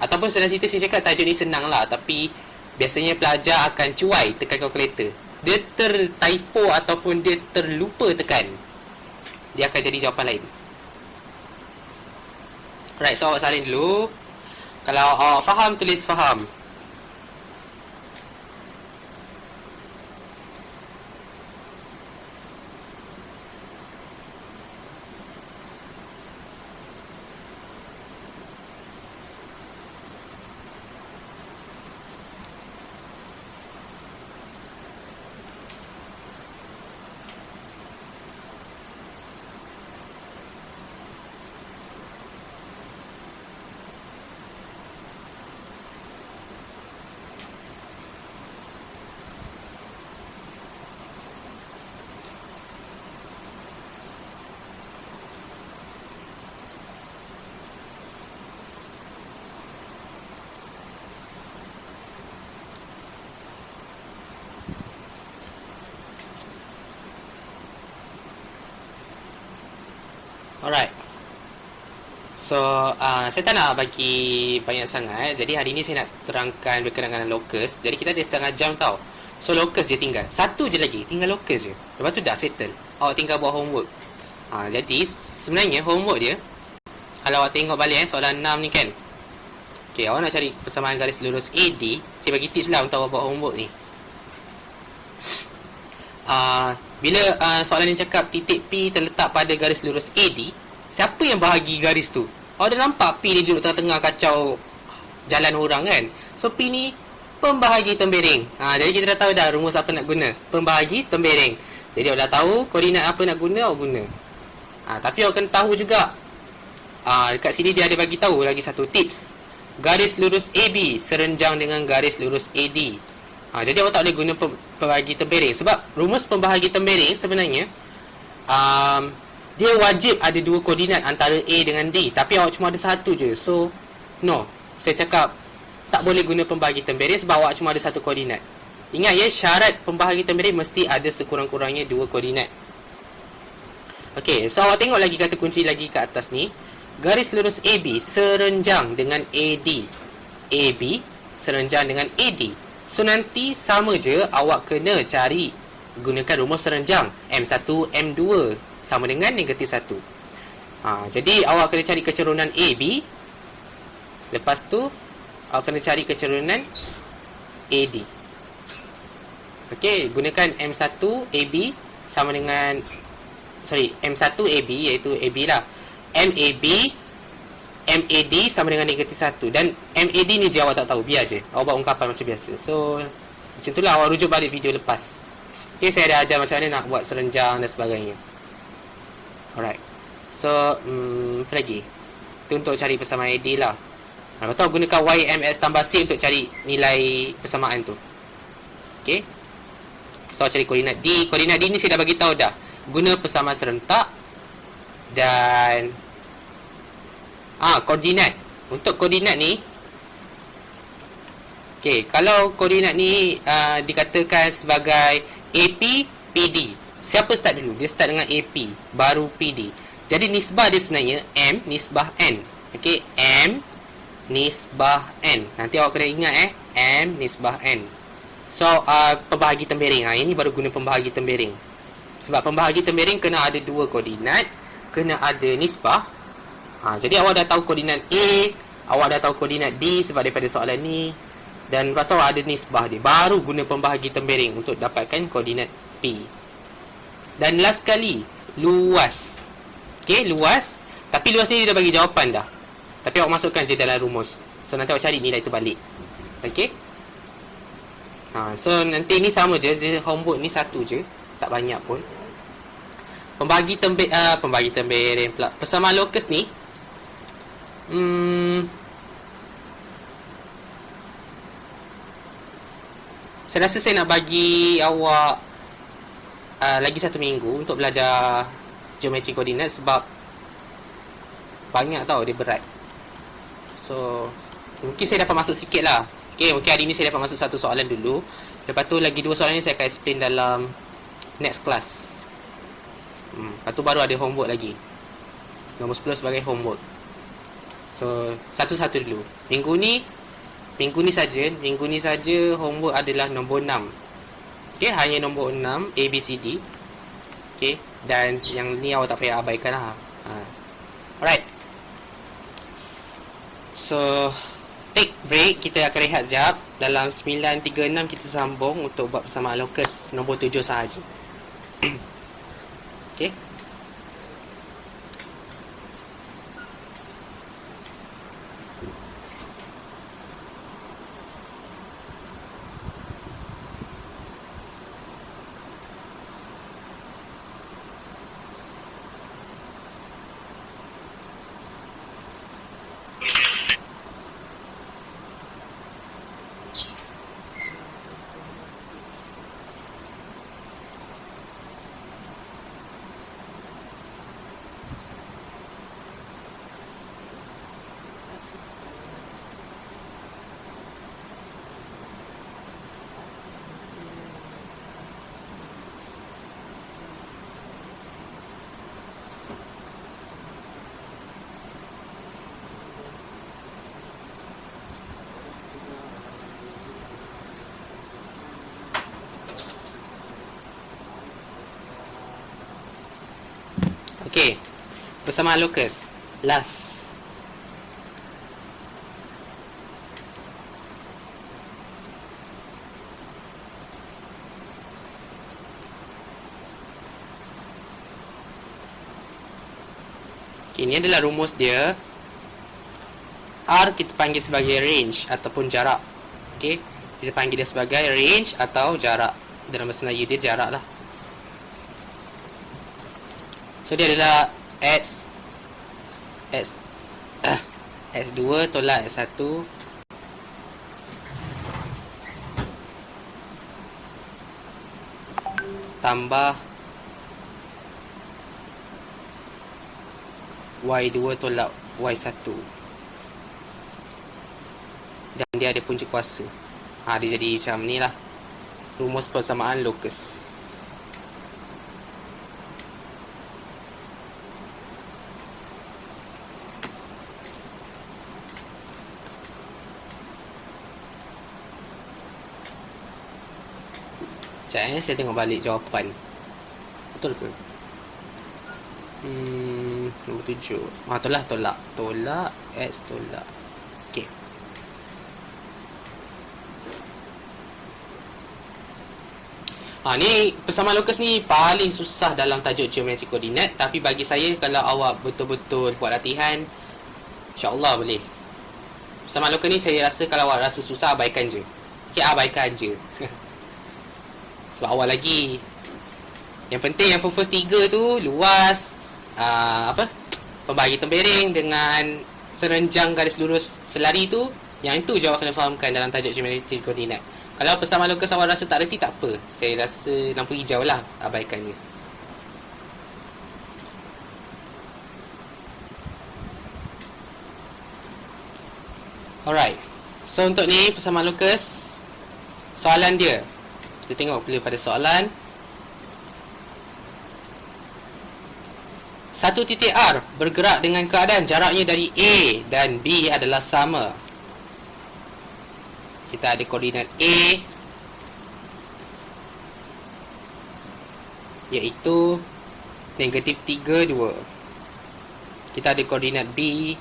Ataupun senang cerita saya cakap tajuk ni senang lah, tapi biasanya pelajar akan cuai tekan kalkulator. Dia tertypo ataupun dia terlupa tekan, dia akan jadi jawapan lain. Alright, so awak salin dulu. Kalau awak faham, tulis faham. Alright. So, saya tak nak bagi banyak sangat. Jadi hari ni saya nak terangkan berkenaan dengan locus. Jadi kita ada setengah jam tau. So locus je tinggal. Satu je lagi, tinggal locus je. Lepas tu dah settle. Awak tinggal buat homework. Jadi sebenarnya homework dia, kalau awak tengok balik soalan 6 ni kan. Okay, awak nak cari persamaan garis lurus AD. Saya bagi tips lah untuk awak buat homework ni. Bila soalan ni cakap titik P terletak pada garis lurus AD, siapa yang bahagi garis tu? Awak dah nampak P ni duduk tengah-tengah kacau jalan orang kan. So P ni pembahagi tembereng. Jadi kita dah tahu dah rumus apa nak guna. Pembahagi tembereng. Jadi awak dah tahu koordinat apa nak guna, awak guna. Tapi awak kena tahu juga, dekat sini dia ada bagi tahu lagi satu tips. Garis lurus AB serenjang dengan garis lurus AD. Jadi awak tak boleh guna pembahagi tembereng. Sebab rumus pembahagi tembereng sebenarnya dia wajib ada dua koordinat antara A dengan D. Tapi awak cuma ada satu je. So no, saya cakap tak boleh guna pembahagi tembereng sebab awak cuma ada satu koordinat. Ingat ya, syarat pembahagi tembereng mesti ada sekurang-kurangnya dua koordinat. Okey, so awak tengok lagi kata kunci lagi kat atas ni. Garis lurus AB serenjang dengan AD. AB serenjang dengan AD. So nanti sama je, awak kena cari gunakan rumus serenjang. M1, M2 sama dengan negatif 1. Jadi awak kena cari kecerunan AB. Lepas tu awak kena cari kecerunan AD. Okey, gunakan M1 AB sama dengan M1 AB iaitu AB lah. MAB MAD sama dengan negatif 1. Dan MAD ni je awak tak tahu, biar je awak buat ungkapan macam biasa. So macam itulah, awak rujuk balik video lepas. Okay, saya dah ajar macam mana nak buat serenjang dan sebagainya. Alright. So apa lagi? Itu untuk cari persamaan AD lah. Lepas tu gunakan YMX tambah C untuk cari nilai persamaan tu. Okey. Kita cari koordinat D. Koordinat D ni saya dah bagi tahu dah. Guna persamaan serentak dan koordinat. Untuk koordinat ni, okey, kalau koordinat ni dikatakan sebagai AP PD. Siapa start dulu? Dia start dengan AP, baru PD. Jadi nisbah dia sebenarnya M nisbah N. Okey, M nisbah N. Nanti awak kena ingat M nisbah N. So, pembahagi tembering. Ini baru guna pembahagi tembering. Sebab pembahagi tembering kena ada dua koordinat, kena ada nisbah. Jadi awak dah tahu koordinat A, awak dah tahu koordinat D sebab daripada soalan ni. Dan lepas tu awak ada nisbah dia. Baru guna pembahagi tembering untuk dapatkan koordinat P. Dan last sekali, luas. Okey, luas. Tapi luas ni dia dah bagi jawapan dah. Tapi awak masukkan je dalam rumus. So nanti awak cari nilai tu balik. Okey. So nanti ni sama je. Homework ni satu je, tak banyak pun. Pembahagi tembering pula. Persamaan lokus ni saya rasa saya nak bagi awak lagi 1 minggu untuk belajar geometri koordinat sebab banyak tau, dia berat. So mungkin saya dapat masuk sikit lah. Okay, mungkin hari ni saya dapat masuk 1 soalan dulu. Lepas tu lagi 2 soalan ni saya akan explain dalam next class. Lepas tu baru ada homework lagi. Nombor 10 sebagai homework. So satu-satu dulu. Minggu ni saja homework adalah nombor 6. Okay, hanya nombor 6 A, B, C, D. Okay, dan yang ni awak tak payah abaikan lah. Alright. So take break. Kita akan rehat sekejap. Dalam 9.36 kita sambung untuk buat persamaan lokus nombor 7 sahaja. Okay. Okey. Persamaan lokus. Last. Okey, ini adalah rumus dia. R kita panggil sebagai range ataupun jarak. Okey, kita panggil dia sebagai range atau jarak. Dalam bahasa Melayu dia jarak lah. So dia adalah X2 tolak X1 tambah Y2 tolak Y1. Dan dia ada punca kuasa. Dia jadi macam ni lah rumus persamaan lokus. Sekejap saya tengok balik jawapan. Betul ke? Nombor 7. Tolak X tolak. Okey. Ni persamaan lokus ni paling susah dalam tajuk geometri koordinat. Tapi bagi saya, kalau awak betul-betul buat latihan, InsyaAllah boleh. Persamaan lokus ni saya rasa kalau awak rasa susah, abaikan je. Okey, abaikan je. Sebab awal lagi. Yang penting yang first 3 tu luas, pembahagi tembering dengan serenjang garis lurus selari tu, yang itu je awak kena fahamkan dalam tajuk geometri koordinat. Kalau persamaan lokus awak rasa tak reti, tak apa. Saya rasa lampu hijau lah, abaikannya. Alright. So untuk ni persamaan lokus, soalan dia. Kita tengok dulu pada soalan. Satu titik R bergerak dengan keadaan jaraknya dari A dan B adalah sama. Kita ada koordinat A, iaitu negatif 3, 2. Kita ada koordinat B,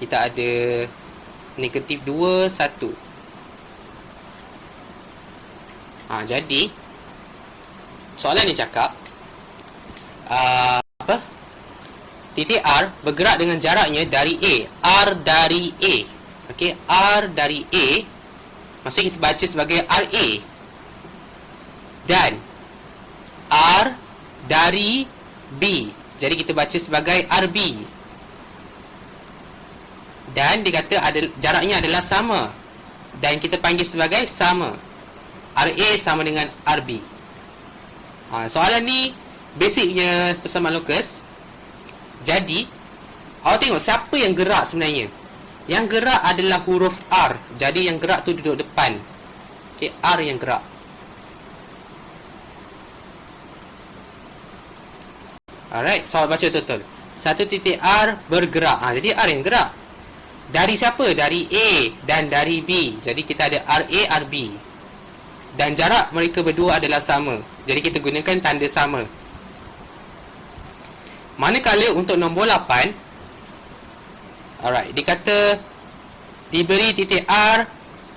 kita ada negatif 2, 1. Jadi soalan ni cakap titik R bergerak dengan jaraknya dari A. R dari A. Okey, R dari A maksudnya kita baca sebagai RA. Dan R dari B, jadi kita baca sebagai RB. Dan dia kata jaraknya adalah sama, dan kita panggil sebagai sama. RA sama dengan RB. Soalan ni basicnya persamaan lokus. Jadi awak tengok siapa yang gerak sebenarnya. Yang gerak adalah huruf R. Jadi yang gerak tu duduk depan. Okay, R yang gerak. Alright, so awak baca betul-betul. Satu titik R bergerak. Jadi R yang gerak. Dari siapa? Dari A dan dari B. Jadi kita ada RA, RB. Dan jarak mereka berdua adalah sama. Jadi kita gunakan tanda sama. Manakala untuk nombor 8, alright, dikata diberi titik R,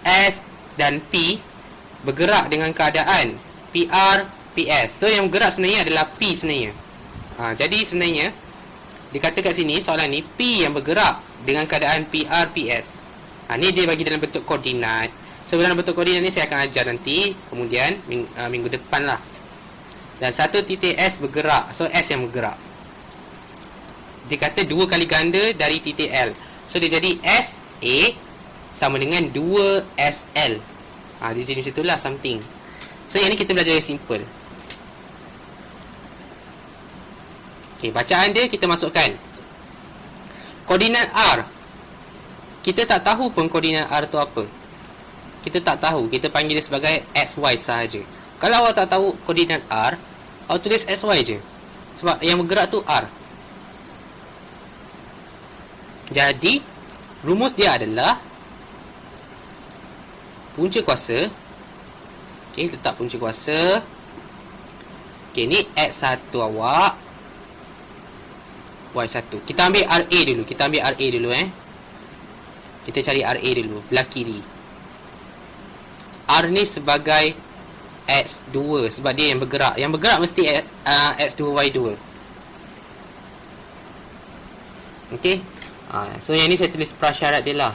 S dan P bergerak dengan keadaan PR, PS. So yang bergerak sebenarnya adalah P sebenarnya. Jadi sebenarnya dikata kat sini soalan ni P yang bergerak dengan keadaan PR, PS. Ni dia bagi dalam bentuk koordinat. So dalam bentuk koordinat ni saya akan ajar nanti, kemudian minggu depan lah. Dan satu titik S bergerak. So S yang bergerak. Dia kata 2 kali ganda dari titik L. So dia jadi SA sama dengan 2SL. Dia jadi macam itulah something. So yang ni kita belajar yang simple. Okay, bacaan dia kita masukkan. Koordinat R, kita tak tahu pun koordinat R tu apa. Kita tak tahu. Kita panggil dia sebagai XY sahaja. Kalau awak tak tahu koordinat R, awak tulis XY je. Sebab yang bergerak tu R. Jadi rumus dia adalah punca kuasa. Okey, letak punca kuasa. Okey, ni X1 awak, Y1. Kita ambil RA dulu. Kita ambil RA dulu Kita cari RA dulu, belah kiri. R ni sebagai X2 sebab dia yang bergerak. Yang bergerak mesti X2, Y2. Okey. So yang ni saya tulis prasyarat dia lah.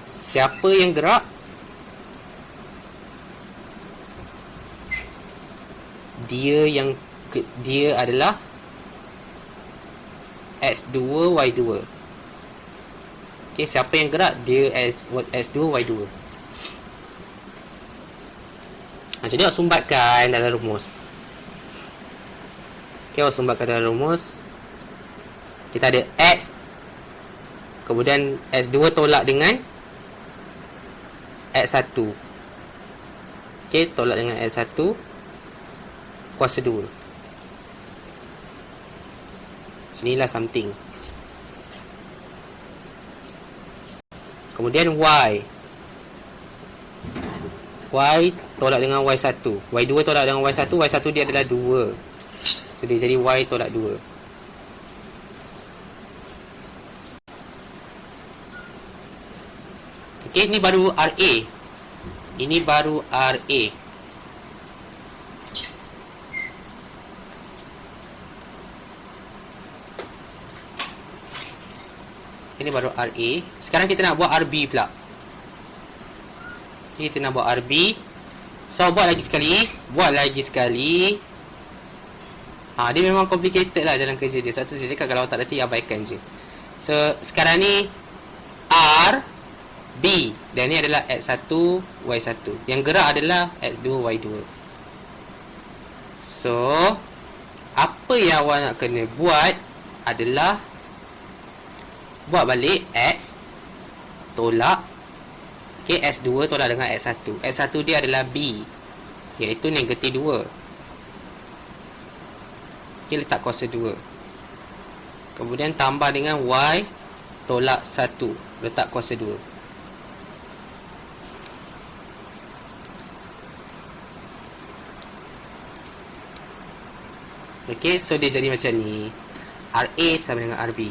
Siapa yang gerak? Dia adalah X2, Y2. Okay, siapa yang gerak? Dia X2, Y2. Jadi awak sumbatkan dalam rumus. Okay, awak sumbatkan dalam rumus. Kita ada X, kemudian X2 tolak dengan X1. Okay, tolak dengan X1, kuasa 2. Sinilah something. Kemudian Y tolak dengan Y1. Y2 tolak dengan Y1. Y1 dia adalah 2. So dia jadi Y tolak 2. Okay, ini baru RA. Ini baru RA. Ini baru RA. Sekarang kita nak buat RB pula. Kita nak buat RB. So buat lagi sekali. Dia memang complicated lah jalan kerja dia. Sebab tu saya cakap kalau tak reti abaikan je. So sekarang ni R B, dan ni adalah X1 Y1. Yang gerak adalah X2 Y2. So apa yang awak nak kena buat adalah buat balik X tolak S2 tolak dengan X1. X1 dia adalah B, iaitu negatif 2. Letak kuasa 2. Kemudian tambah dengan Y tolak 1, letak kuasa 2. Okey, so dia jadi macam ni. RA sama dengan RB.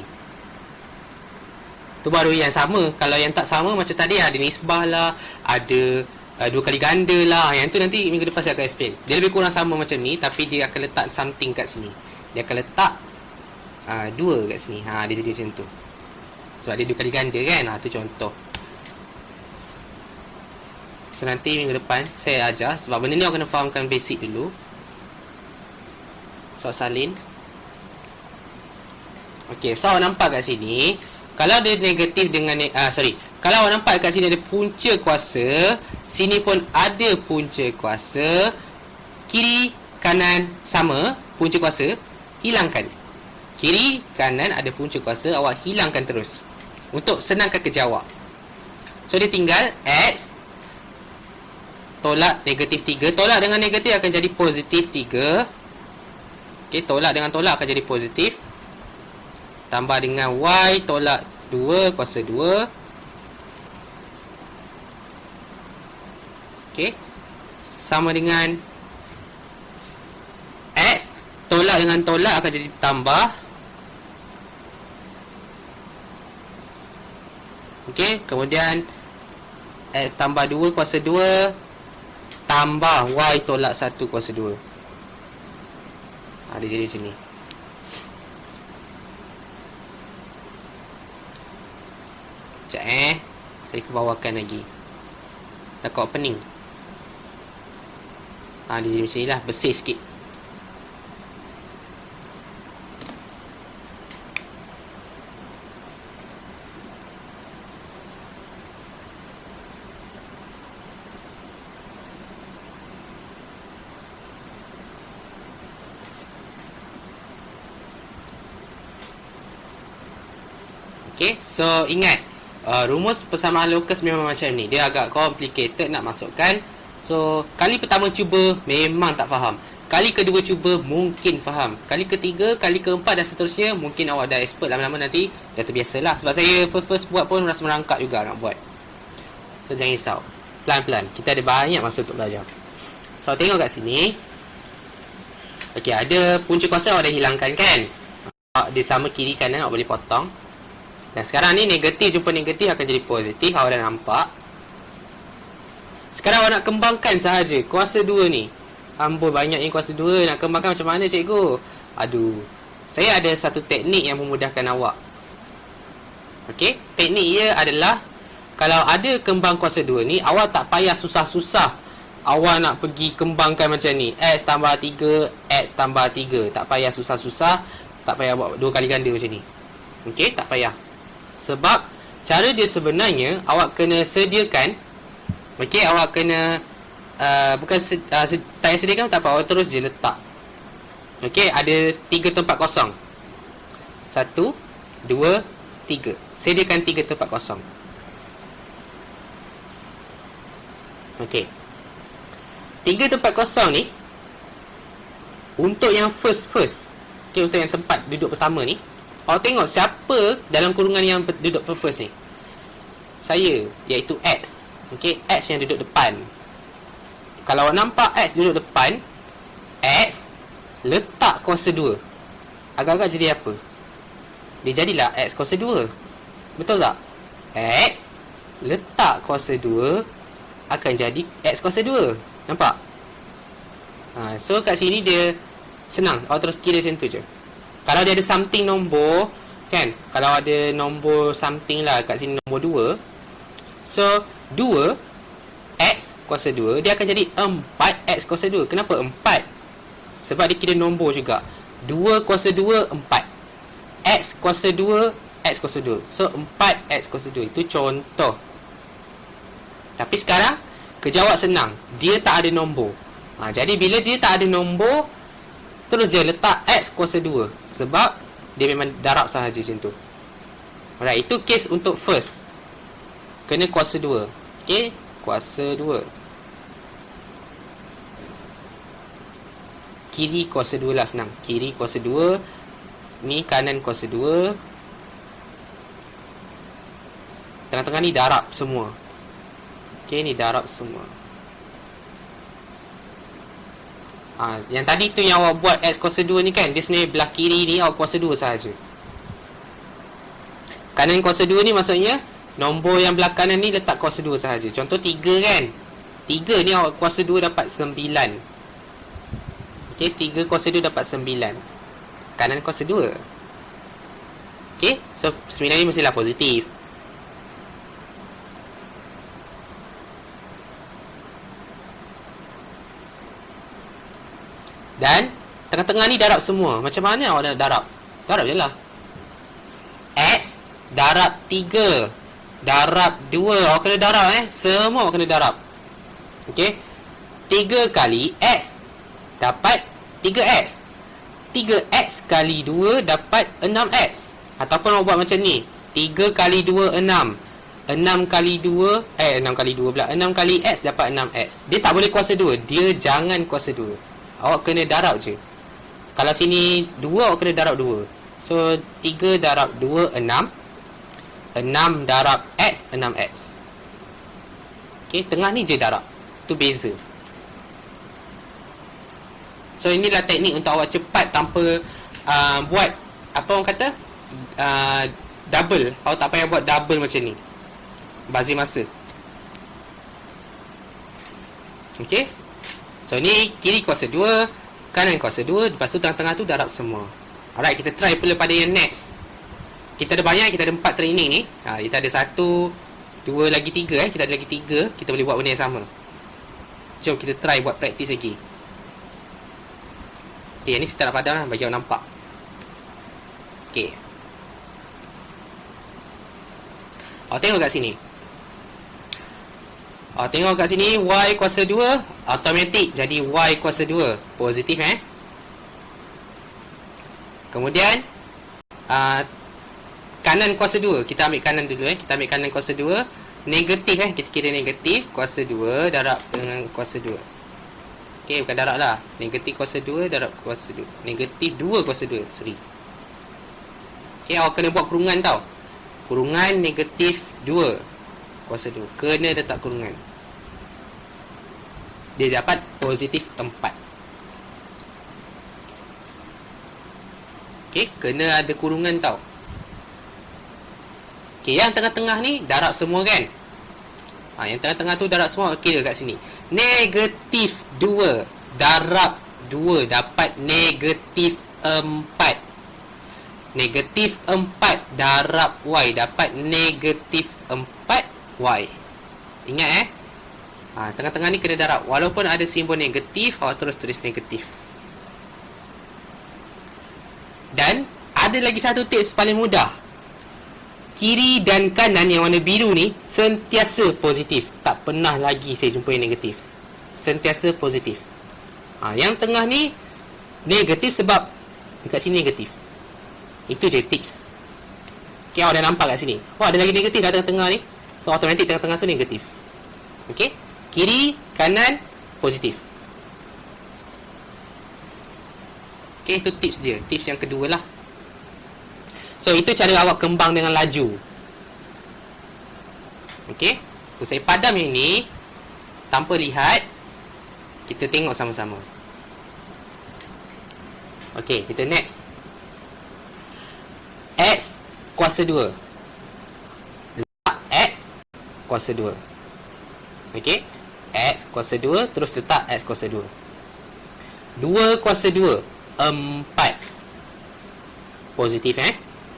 Tu baru yang sama. Kalau yang tak sama macam tadi, ada nisbah lah, ada 2 kali ganda lah. Yang tu nanti minggu depan saya akan explain. Dia lebih kurang sama macam ni, tapi dia akan letak something kat sini. Dia akan letak 2 kat sini. Dia jadi macam tu. Sebab dia 2 kali ganda kan. Tu contoh. So nanti minggu depan saya ajar. Sebab benda ni awak kena fahamkan basic dulu. So salin. Okey, so awak nampak kat sini, kalau dia negatif dengan kalau awak nampak kat sini ada punca kuasa, sini pun ada punca kuasa, kiri kanan sama punca kuasa, hilangkan. Kiri kanan ada punca kuasa, awak hilangkan terus untuk senangkan kerja awak. So dia tinggal X tolak negatif 3. Tolak dengan negatif akan jadi positif 3. Okey, tolak dengan tolak akan jadi positif. Tambah dengan Y tolak 2 kuasa 2. Okey, sama dengan X tolak dengan tolak akan jadi tambah. Okey, kemudian X tambah 2 kuasa 2 tambah Y tolak 1 kuasa 2. Dia jadi macam ni. Sekejap saya ke bawahkan lagi. Takut pening. Dia jadi macam ni lah. Bersih sikit. Okay, so ingat rumus persamaan lokus memang macam ni. Dia agak complicated nak masukkan. So kali pertama cuba memang tak faham, kali kedua cuba mungkin faham, kali ketiga, kali keempat dan seterusnya mungkin awak dah expert. Lama-lama nanti dah terbiasalah. Sebab saya first buat pun rasa merangkak juga nak buat. So jangan risau, pelan-pelan. Kita ada banyak masa untuk belajar. So tengok kat sini. Okay, ada punca kuasa awak dah hilangkan kan. Dia sama kiri kanan, awak boleh potong. Dan sekarang ni negatif jumpa negatif akan jadi positif. Awak dah nampak. Sekarang awak nak kembangkan sahaja kuasa 2 ni. Amboi, banyaknya kuasa 2. Nak kembangkan macam mana cikgu? Aduh, saya ada satu teknik yang memudahkan awak. Okey, teknik ia adalah, kalau ada kembang kuasa 2 ni, awak tak payah susah-susah awak nak pergi kembangkan macam ni. X tambah 3, X tambah 3. Tak payah susah-susah. Tak payah buat 2 kali ganda macam ni. Okey, tak payah. Sebab cara dia sebenarnya, awak kena sediakan. Okey, awak kena bukan tak payah sediakan, tak apa, awak terus je letak. Okey, ada 3 tempat kosong. 1, 2, 3. Sediakan 3 tempat kosong. Okey, 3 tempat kosong ni untuk yang first. Okey, untuk yang tempat duduk pertama ni, awak tengok siapa dalam kurungan yang duduk first ni. Saya, iaitu X. Okey, X yang duduk depan. Kalau awak nampak X duduk depan, X letak kuasa 2. Agak-agak jadi apa? Dia jadilah X kuasa 2. Betul tak? X letak kuasa 2 akan jadi X kuasa 2. Nampak? So kat sini dia senang. Awak terus kira macam tu je. Kalau dia ada something nombor, kan? Kalau ada nombor something lah kat sini, nombor 2. So 2 X kuasa 2, dia akan jadi 4X kuasa 2. Kenapa 4? Sebab dia kira nombor juga. 2 kuasa 2, 4. X kuasa 2, X kuasa 2. So, 4X kuasa 2. Itu contoh. Tapi sekarang, kejawab senang. Dia tak ada nombor. Jadi, bila dia tak ada nombor, terus je letak X kuasa 2. Sebab, dia memang darab sahaja macam tu. Alright, itu kes untuk first. Kena kuasa 2. Okay, kuasa 2. Kiri kuasa 2 lah senang. Kiri kuasa 2. Ni kanan kuasa 2. Tengah-tengah ni darab semua. Okay, ni darab semua. Yang tadi tu yang awak buat X kuasa 2 ni kan, dia sebenarnya belah kiri ni awak kuasa 2 sahaja. Kanan kuasa 2 ni maksudnya nombor yang belah kanan ni letak kuasa 2 sahaja. Contoh 3 kan. 3 ni awak kuasa 2 dapat 9. Okay, 3 kuasa 2 dapat 9. Kanan kuasa 2. Okay, so 9 ni mestilah positif. Dan tengah-tengah ni darab semua. Macam mana awak nak darab? Darab je lah. X darab 3 darab 2. Awak kena darab semua awak kena darab. Okay, 3 kali X dapat 3X. 3X kali 2 dapat 6X. Ataupun awak buat macam ni, 3 kali 2, 6. 6 kali 2 6 kali 2 pula, 6 kali X dapat 6X. Dia tak boleh kuasa 2. Dia jangan kuasa 2. Awak kena darab je. Kalau sini 2, awak kena darab 2. So 3 darab 2, 6. 6 darab X, 6X. Okay, tengah ni je darab. Tu beza. So inilah teknik untuk awak cepat tanpa buat apa orang kata double. Awak tak payah buat double macam ni, bazir masa. Okay, so ni kiri kuasa 2, kanan kuasa 2. Lepas tu tengah-tengah tu darab semua. Alright, kita try pula pada yang next. Kita ada banyak, kita ada 4 training ni. Kita ada 1, 2 lagi 3 kita ada lagi 3. Kita boleh buat benda yang sama. Jom kita try buat praktis lagi. Okay, ni saya tak nak padam lah, bagi awak nampak. Okay, awak tengok kat sini. Awak tengok kat sini, Y kuasa 2 automatik jadi Y kuasa 2 positif Kemudian kanan kuasa 2, kita ambil kanan dulu kita ambil kanan kuasa 2 negatif kita kira negatif kuasa 2 darab dengan kuasa 2. Okay, bukan darab lah. Negatif kuasa 2 darab kuasa 2. Negatif 2 kuasa 2. Sorry. Okay, awak kena buat kurungan tau. Kurungan negatif 2 kuasa 2. Kena letak kurungan. Dia dapat positif 4. Okay, kena ada kurungan tau. Okay, yang tengah-tengah ni darab semua kan. Yang tengah-tengah tu darab semua. Kira kat sini. Negatif 2 darab 2 dapat negatif 4. Negatif 4 darab Y dapat negatif 4Y. Ingat tengah-tengah ni kena darab. Walaupun ada simbol negatif, awak terus tulis negatif. Dan ada lagi satu tips paling mudah. Kiri dan kanan yang warna biru ni sentiasa positif. Tak pernah lagi saya jumpa yang negatif. Sentiasa positif. Yang tengah ni negatif sebab dekat sini negatif. Itu je tips. Okay, awak dah nampak kat sini. Ada lagi negatif kat tengah-tengah ni. So automatik tengah-tengah tu negatif. Okay, kiri, kanan, positif. Okay, itu tips dia. Tips yang kedua lah. So, itu cara awak kembang dengan laju. Okay, so saya padam yang ni tanpa lihat. Kita tengok sama-sama. Okay, kita next. X kuasa 2. Letak X kuasa 2. Okay, X kuasa 2. Terus letak X kuasa 2. 2 kuasa 2, 4. Positif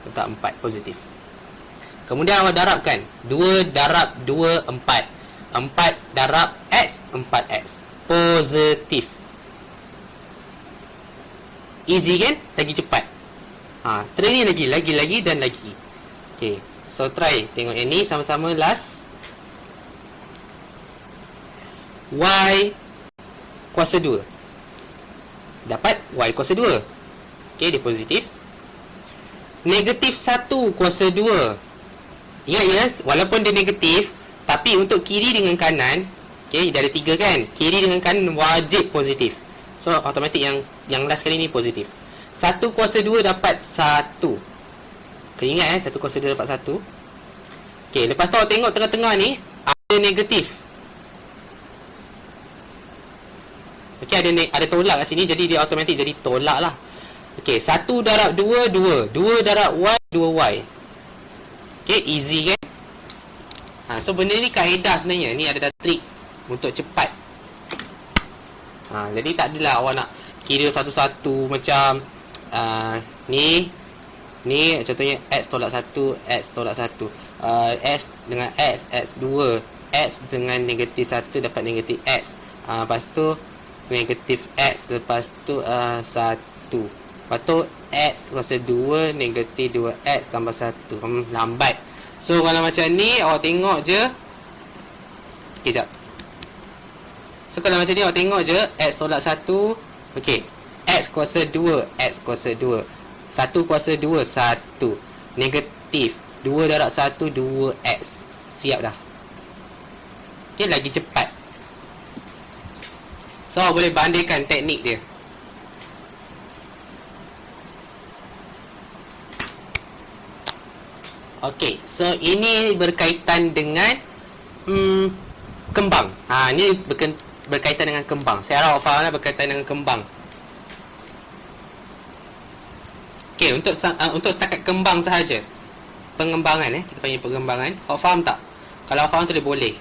letak 4 positif. Kemudian awak darabkan 2 darab 2, 4. 4 darab X, 4X positif. Easy kan? Lagi cepat. Try ni lagi dan lagi. Okay, so try tengok yang ni sama-sama. Last, Y kuasa 2 dapat Y kuasa 2. Okay, dia positif. Negatif 1 kuasa 2. Ingat ya, walaupun dia negatif, tapi untuk kiri dengan kanan, okay, dia ada 3 kan, kiri dengan kanan wajib positif. So automatik yang last kali ni positif. 1 kuasa 2 dapat 1. Kena ingat 1 kuasa 2 dapat 1. Okay, lepas tu awak tengok tengah-tengah ni ada negatif. Okay, ada tolak kat sini, jadi dia automatik jadi tolak lah. Okay, 1 darab 2, 2. 2 darab Y, 2Y. Okay, easy kan? So benda ni kaedah sebenarnya. Ni ada trik untuk cepat. Jadi tak adalah awak nak kira satu-satu macam ni contohnya X tolak 1, X tolak 1, X dengan X 2, X dengan negatif 1 dapat negatif X. Lepas tu negatif X, lepas tu 1. Lepas tu X kuasa 2 negatif 2X tambah 1. Lambat. So kalau macam ni awak tengok je. Sekejap. So kalau macam ni awak tengok je X tolak 1. Okay, X kuasa 2, X kuasa 2, 1 kuasa 2, 1. Negatif 2 darab 1, 2X. Siap dah. Okay, lagi cepat. So awak boleh bandingkan teknik dia. Okay, so ini berkaitan dengan kembang. Ini berkaitan dengan kembang. Saya harap awak faham lah berkaitan dengan kembang. Okay, untuk setakat kembang sahaja, pengembangan kita panggil pengembangan. Awak faham tak? Kalau awak faham tu boleh.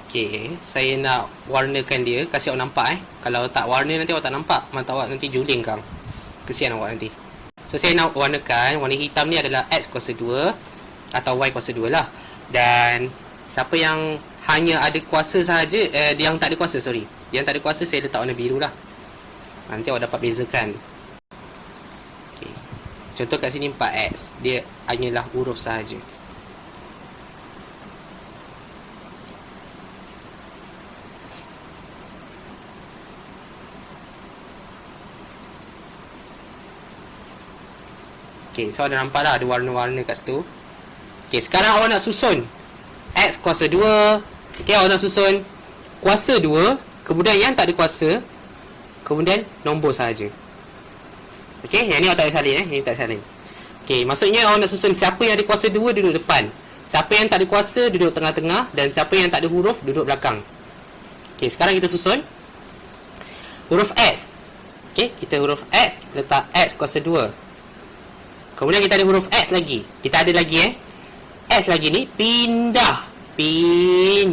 Okay, saya nak warnakan dia, kasih awak nampak Kalau tak warna nanti awak tak nampak, mata awak nanti juling kang. Kesian awak nanti. So saya nak warnakan, warna hitam ni adalah X kuasa 2 atau Y kuasa 2 lah. Dan siapa yang hanya ada kuasa sahaja, yang tak ada kuasa, yang tak ada kuasa saya letak warna biru lah. Nanti awak dapat bezakan. Okay, contoh kat sini 4X, dia hanyalah huruf sahaja. Okay, so ada nampak lah ada warna-warna kat situ. Okay, sekarang awak nak susun X kuasa 2. Okay, awak nak susun kuasa 2, kemudian yang tak ada kuasa, kemudian nombor sahaja. Okay, yang ni awak tak ada salin Yang tak salin. Okay, maksudnya awak nak susun siapa yang ada kuasa 2 duduk depan, siapa yang tak ada kuasa duduk tengah-tengah, dan siapa yang tak ada huruf duduk belakang. Okay, sekarang kita susun huruf X. Okay, kita huruf X, kita letak X kuasa 2. Kemudian kita ada huruf X lagi. Kita ada lagi X lagi ni pindah. Dia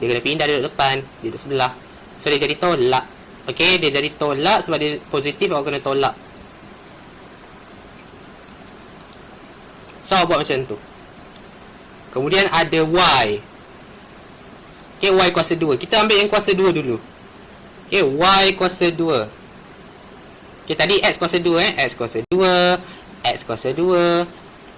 kena pindah, dia duduk depan, dia duduk sebelah. So dia jadi tolak. Okay, dia jadi tolak sebab dia positif, awak kena tolak. So awak buat macam tu. Kemudian ada Y. Okay, Y kuasa 2. Kita ambil yang kuasa 2 dulu. Okay, Y kuasa 2. Okay, tadi X kuasa 2 X kuasa 2, X kuasa 2,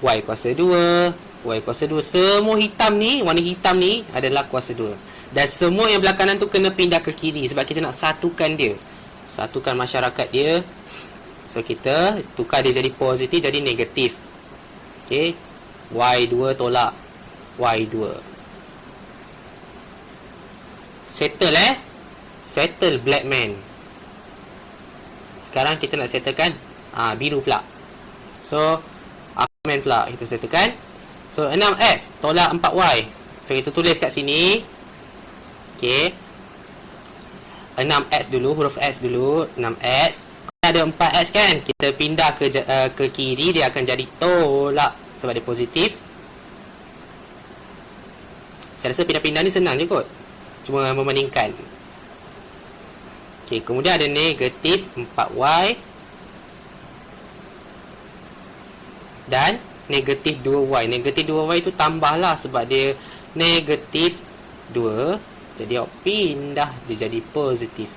Y kuasa 2, Y kuasa 2. Semua hitam ni, warna hitam ni adalah kuasa 2. Dan semua yang belakangan tu kena pindah ke kiri sebab kita nak satukan dia. Satukan masyarakat dia. So kita tukar dia jadi positif, jadi negatif. Okay, Y2 tolak Y2. Settle Settle black man. Sekarang kita nak settlekan biru pula. So main pula kita settlekan. So 6X tolak 4Y. So kita tulis kat sini. Okay, 6X dulu, huruf X dulu, 6X. Ada 4X kan, kita pindah ke kiri, dia akan jadi tolak sebab dia positif. Saya rasa pindah-pindah ni senang je kot. Cuma membandingkan. Okey, kemudian ada negatif 4y dan negatif 2y. Negatif 2y itu tambahlah sebab dia negatif 2. Jadi awak pindah dia jadi positif.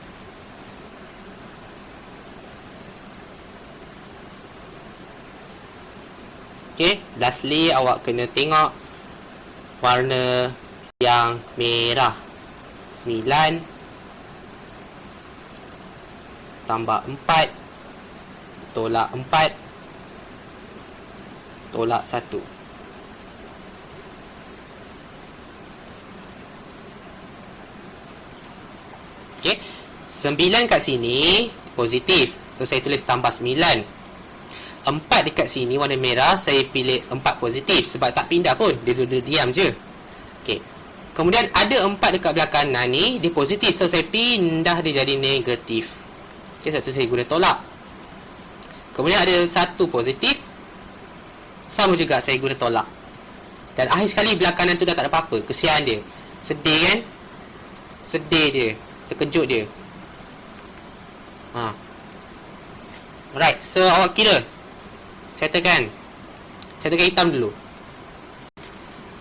Okey, lastly awak kena tengok warna yang merah. 9 tambah 4 tolak 4 tolak 1. Okey, 9 kat sini positif. So saya tulis tambah 9. 4 dekat sini warna merah, saya pilih 4 positif sebab tak pindah pun, dia diam je. Okey. Kemudian ada 4 dekat belah kanan ni, dia positif, so saya pindah dia jadi negatif. Okey, satu saya guna tolak. Kemudian ada 1 positif, sama juga saya guna tolak. Dan akhir sekali belah kanan tu dah tak ada apa-apa. Kesian dia. Sedih kan? Sedih dia. Terkejut dia. Alright, so awak kira. Settlekan hitam dulu.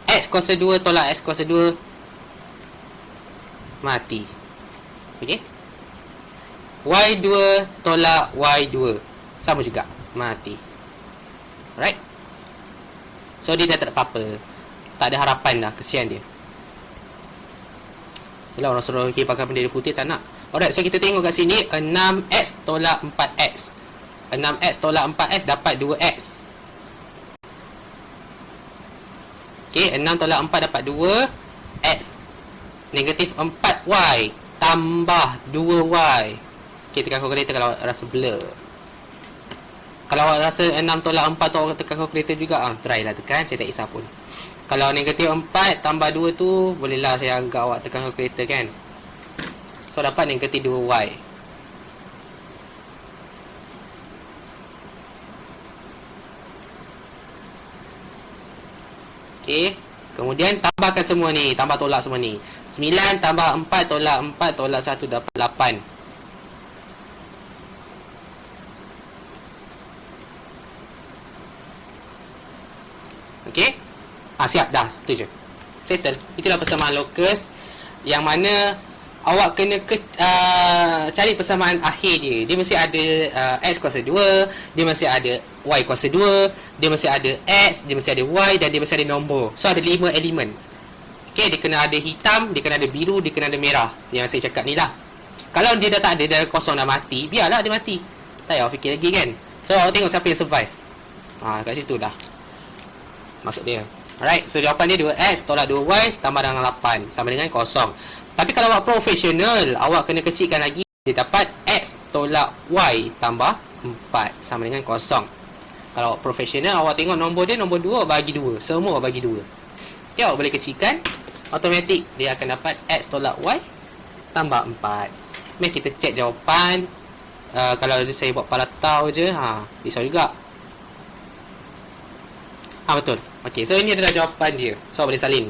X kuasa 2 tolak X kuasa 2 mati. Okey. Y2 tolak Y2 sama juga mati. Alright. So dia dah tak ada apa-apa. Tak ada harapan dah. Kesian dia. Yelah, orang suruh pakai bendera putih tak nak. Alright, so kita tengok kat sini 6x tolak 4x. 6x tolak 4x dapat 2x. Okey, 6 tolak 4 dapat 2x. Negatif 4y tambah 2y. Okey, tekan kalkulator kalau rasa blur. Kalau awak rasa 6 tolak 4 tu awak tekan kalkulator juga. Try lah tekan, saya tak kisah pun. Kalau negatif 4 tambah 2 tu, bolehlah saya anggap awak tekan kalkulator kan. So dapat negatif 2y. Okey, kemudian tambahkan semua ni, tambah tolak semua ni. 9 tambah 4 tolak 4 tolak 1 dapat 8. Okey? Siap dah, itu je. Settle. Itulah persamaan locus yang mana awak kena cari persamaan akhir dia. Dia mesti ada x kuasa 2, dia mesti ada y kuasa 2, dia mesti ada x, dia mesti ada y dan dia mesti ada nombor. So ada 5 elemen. Okey, dia kena ada hitam, dia kena ada biru, dia kena ada merah. Yang saya cakap ni lah. Kalau dia dah tak ada, dah kosong, dah mati, biarlah dia mati. Tak payah fikir lagi kan. So awak tengok siapa yang survive. Kat situ dah masuk dia. Alright, so jawapan dia 2x tolak 2y tambah dengan 8 sama dengan kosong. Tapi kalau awak profesional, awak kena kecilkan lagi. Dia dapat x tolak y tambah 4 sama dengan kosong. Kalau awak profesional, awak tengok nombor dia, nombor 2 bagi 2. Semua bagi 2. Ya, awak boleh kecilkan. Automatik dia akan dapat x tolak y tambah 4. Mari kita cek jawapan. Kalau saya buat palatau je, risau juga. Betul. Okey, so ini adalah jawapan dia. So boleh salin.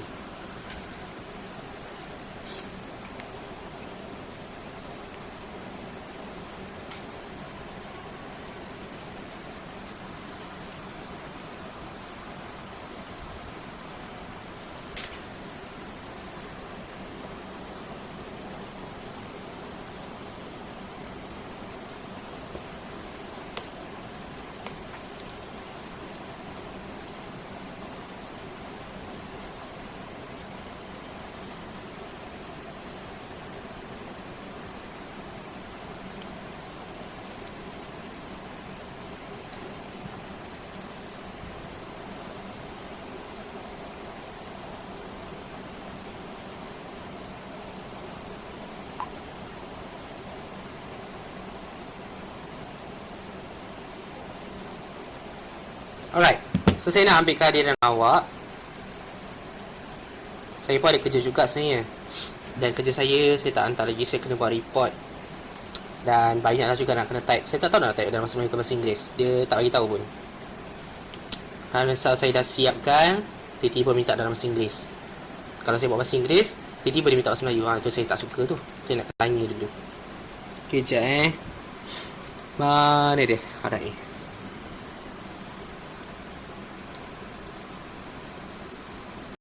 Alright, so saya nak ambil kehadiran awak. Saya pun ada kerja juga sebenarnya. Dan kerja saya tak hantar lagi. Saya kena buat report. Dan banyaklah juga nak kena type. Saya tak tahu nak type dalam bahasa Melayu ke bahasa Inggeris. Dia tak bagi tahu pun. Kalau saya dah siapkan, tiba-tiba minta dalam bahasa Inggeris. Kalau saya buat bahasa Inggeris, tiba-tiba dia minta bahasa Melayu. Itu saya tak suka tu. Saya nak tanya dulu. Okey, sekejap Mana dia? Ada ni.